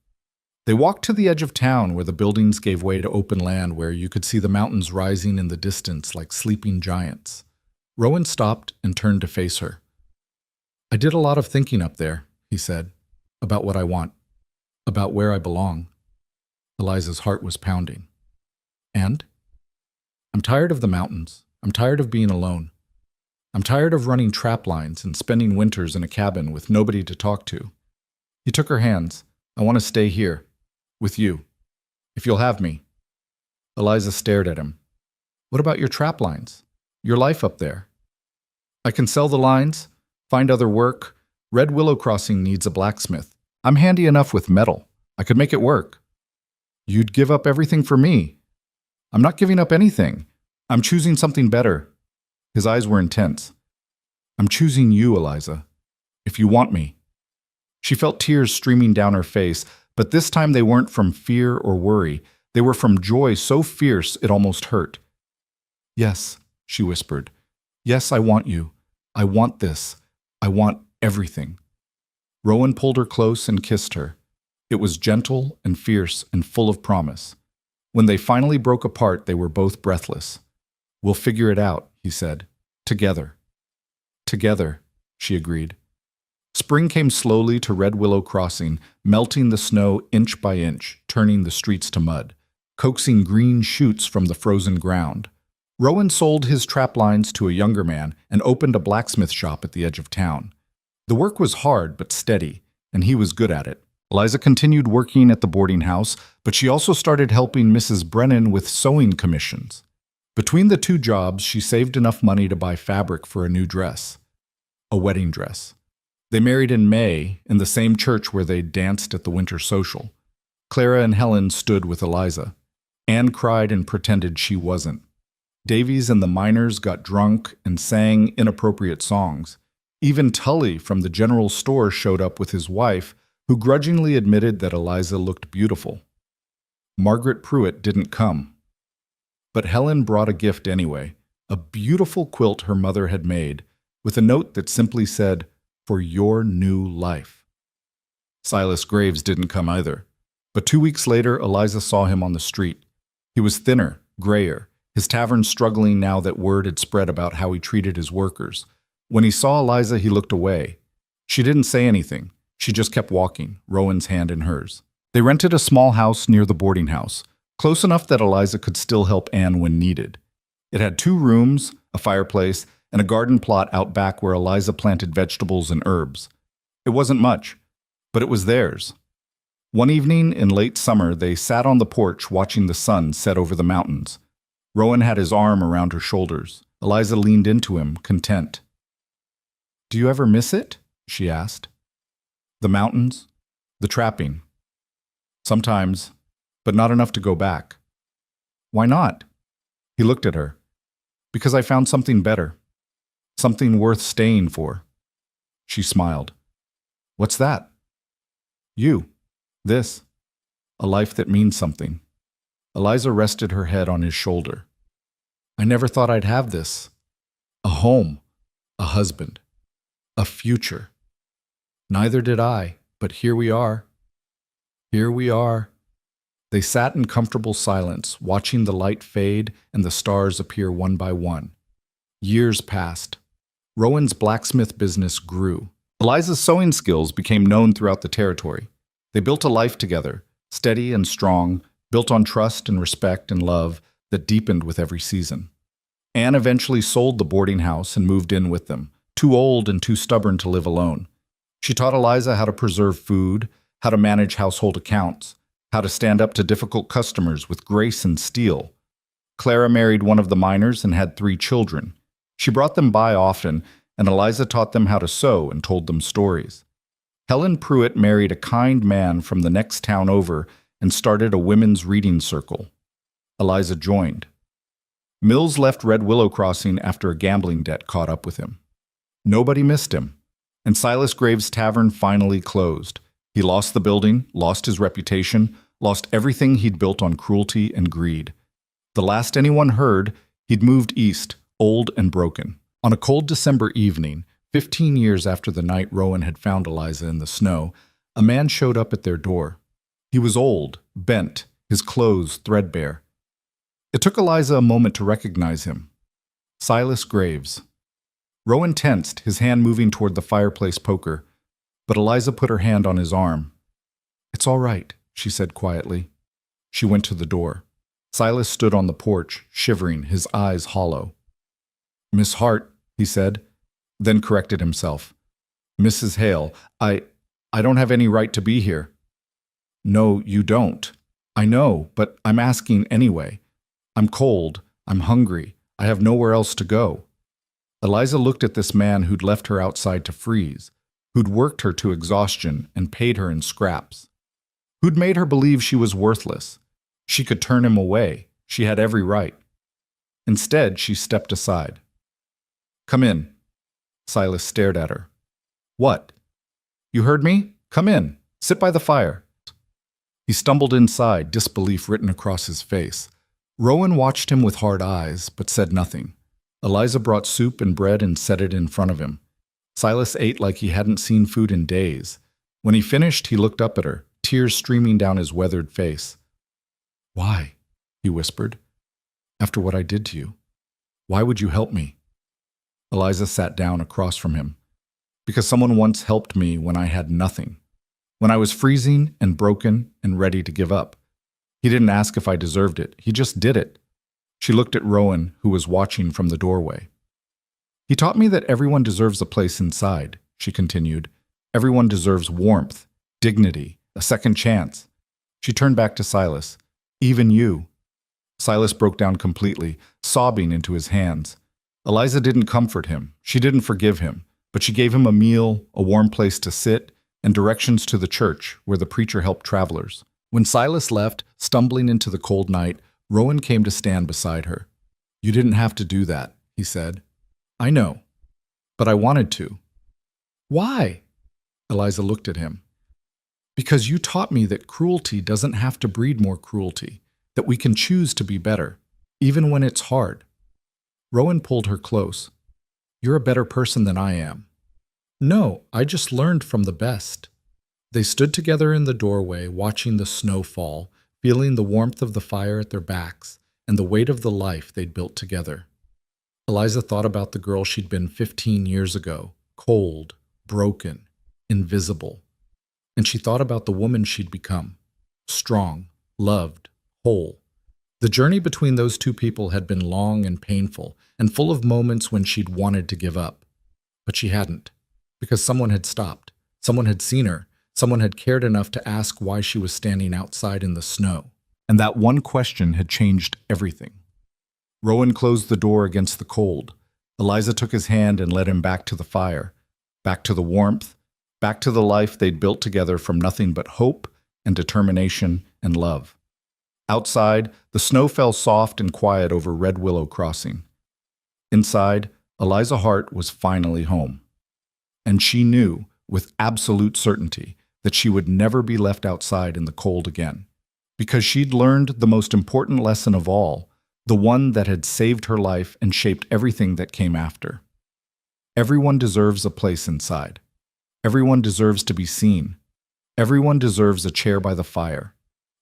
They walked to the edge of town where the buildings gave way to open land where you could see the mountains rising in the distance like sleeping giants. Rowan stopped and turned to face her. I did a lot of thinking up there, he said, about what I want, about where I belong. Eliza's heart was pounding. And? I'm tired of the mountains. I'm tired of being alone. I'm tired of running trap lines and spending winters in a cabin with nobody to talk to. He took her hands. I want to stay here, with you, if you'll have me. Eliza stared at him. What about your trap lines? Your life up there? I can sell the lines, find other work. Red Willow Crossing needs a blacksmith. I'm handy enough with metal. I could make it work. You'd give up everything for me. I'm not giving up anything. I'm choosing something better. His eyes were intense. I'm choosing you, Eliza, if you want me. She felt tears streaming down her face, but this time they weren't from fear or worry. They were from joy so fierce it almost hurt. Yes, she whispered. Yes, I want you. I want this. I want everything. Rowan pulled her close and kissed her. It was gentle and fierce and full of promise. When they finally broke apart, they were both breathless. We'll figure it out, he said. Together. Together, she agreed. Spring came slowly to Red Willow Crossing, melting the snow inch by inch, turning the streets to mud, coaxing green shoots from the frozen ground. Rowan sold his trap lines to a younger man and opened a blacksmith shop at the edge of town. The work was hard but steady, and he was good at it. Eliza continued working at the boarding house, but she also started helping Mrs. Brennan with sewing commissions. Between the two jobs, she saved enough money to buy fabric for a new dress, a wedding dress. They married in May in the same church where they danced at the winter social. Clara and Helen stood with Eliza. Anne cried and pretended she wasn't. Davies and the miners got drunk and sang inappropriate songs. Even Tully from the general store showed up with his wife, who grudgingly admitted that Eliza looked beautiful. Margaret Pruitt didn't come. But Helen brought a gift anyway, a beautiful quilt her mother had made, with a note that simply said, "For your new life." Silas Graves didn't come either, but 2 weeks later Eliza saw him on the street. He was thinner, grayer, his tavern struggling now that word had spread about how he treated his workers. When he saw Eliza, he looked away. She didn't say anything. She just kept walking, Rowan's hand in hers. They rented a small house near the boarding house, close enough that Eliza could still help Anne when needed. It had 2 rooms, a fireplace, and a garden plot out back where Eliza planted vegetables and herbs. It wasn't much, but it was theirs. One evening in late summer, they sat on the porch watching the sun set over the mountains. Rowan had his arm around her shoulders. Eliza leaned into him, content. "Do you ever miss it?" she asked. "The mountains, the trapping." "Sometimes, but not enough to go back." "Why not?" He looked at her. "Because I found something better. Something worth staying for." She smiled. "What's that?" "You. This. A life that means something." Eliza rested her head on his shoulder. "I never thought I'd have this. A home. A husband. A future. Neither did I, but here we are. Here we are." They sat in comfortable silence, watching the light fade and the stars appear one by one. Years passed. Rowan's blacksmith business grew. Eliza's sewing skills became known throughout the territory. They built a life together, steady and strong, built on trust and respect and love that deepened with every season. Anne eventually sold the boarding house and moved in with them, too old and too stubborn to live alone. She taught Eliza how to preserve food, how to manage household accounts, how to stand up to difficult customers with grace and steel. Clara married one of the miners and had 3 children. She brought them by often, and Eliza taught them how to sew and told them stories. Helen Pruitt married a kind man from the next town over and started a women's reading circle. Eliza joined. Mills left Red Willow Crossing after a gambling debt caught up with him. Nobody missed him. And Silas Graves' tavern finally closed. He lost the building, lost his reputation, lost everything he'd built on cruelty and greed. The last anyone heard, he'd moved east, old and broken. On a cold December evening, 15 years after the night Rowan had found Eliza in the snow, a man showed up at their door. He was old, bent, his clothes threadbare. It took Eliza a moment to recognize him. Silas Graves. Rowan tensed, his hand moving toward the fireplace poker, but Eliza put her hand on his arm. "It's all right," she said quietly. She went to the door. Silas stood on the porch, shivering, his eyes hollow. "Miss Hart," he said, then corrected himself. "Mrs. Hale, I don't have any right to be here." "No, you don't. I know, but I'm asking anyway. I'm cold, I'm hungry, I have nowhere else to go." Eliza looked at this man who'd left her outside to freeze, who'd worked her to exhaustion and paid her in scraps, who'd made her believe she was worthless. She could turn him away. She had every right. Instead, she stepped aside. "Come in." Silas stared at her. "What?" "You heard me? Come in. Sit by the fire." He stumbled inside, disbelief written across his face. Rowan watched him with hard eyes, but said nothing. Eliza brought soup and bread and set it in front of him. Silas ate like he hadn't seen food in days. When he finished, he looked up at her, tears streaming down his weathered face. "Why?" he whispered. "After what I did to you, why would you help me?" Eliza sat down across from him. "Because someone once helped me when I had nothing. When I was freezing and broken and ready to give up. He didn't ask if I deserved it. He just did it." She looked at Rowan, who was watching from the doorway. "He taught me that everyone deserves a place inside," she continued. "Everyone deserves warmth, dignity, a second chance." She turned back to Silas. "Even you." Silas broke down completely, sobbing into his hands. Eliza didn't comfort him. She didn't forgive him, but she gave him a meal, a warm place to sit, and directions to the church where the preacher helped travelers. When Silas left, stumbling into the cold night, Rowan came to stand beside her. "You didn't have to do that," he said. "I know, but I wanted to." "Why?" Eliza looked at him. "Because you taught me that cruelty doesn't have to breed more cruelty, that we can choose to be better, even when it's hard." Rowan pulled her close. "You're a better person than I am." "No, I just learned from the best." They stood together in the doorway, watching the snow fall, feeling the warmth of the fire at their backs and the weight of the life they'd built together. Eliza thought about the girl she'd been 15 years ago, cold, broken, invisible. And she thought about the woman she'd become, strong, loved, whole. The journey between those two people had been long and painful, and full of moments when she'd wanted to give up. But she hadn't, because someone had stopped, someone had seen her, someone had cared enough to ask why she was standing outside in the snow. And that one question had changed everything. Rowan closed the door against the cold. Eliza took his hand and led him back to the fire, back to the warmth, back to the life they'd built together from nothing but hope and determination and love. Outside, the snow fell soft and quiet over Red Willow Crossing. Inside, Eliza Hart was finally home. And she knew, with absolute certainty, that she would never be left outside in the cold again. Because she'd learned the most important lesson of all, the one that had saved her life and shaped everything that came after. Everyone deserves a place inside. Everyone deserves to be seen. Everyone deserves a chair by the fire.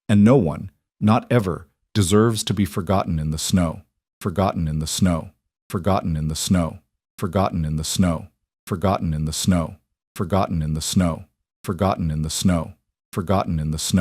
And no one, not ever, deserves to be forgotten in the snow. Forgotten in the snow. Forgotten in the snow. Forgotten in the snow. Forgotten in the snow. Forgotten in the snow. Forgotten in the snow. Forgotten in the snow.